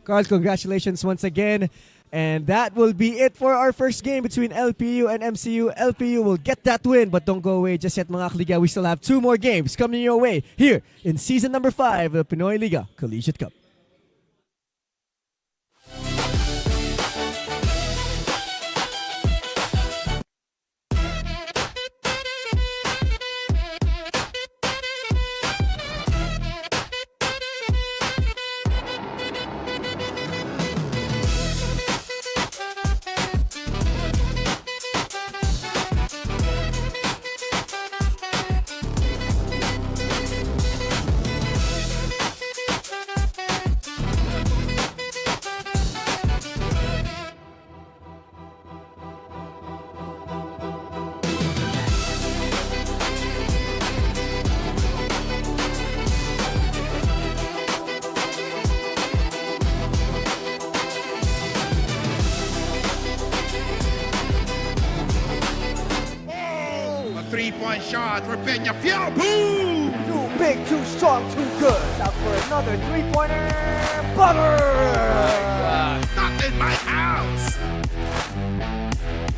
Carl, congratulations once again. And that will be it for our first game between LPU and MCU. LPU will get that win, but don't go away just yet, mga Kaliga. We still have 2 more games coming your way here in season number 5 of the Pinoyliga Collegiate Cup. Three-point shot for Peñafiel. Boom! Too big, too strong, too good. Out for another 3-pointer. Butter! Not in my house.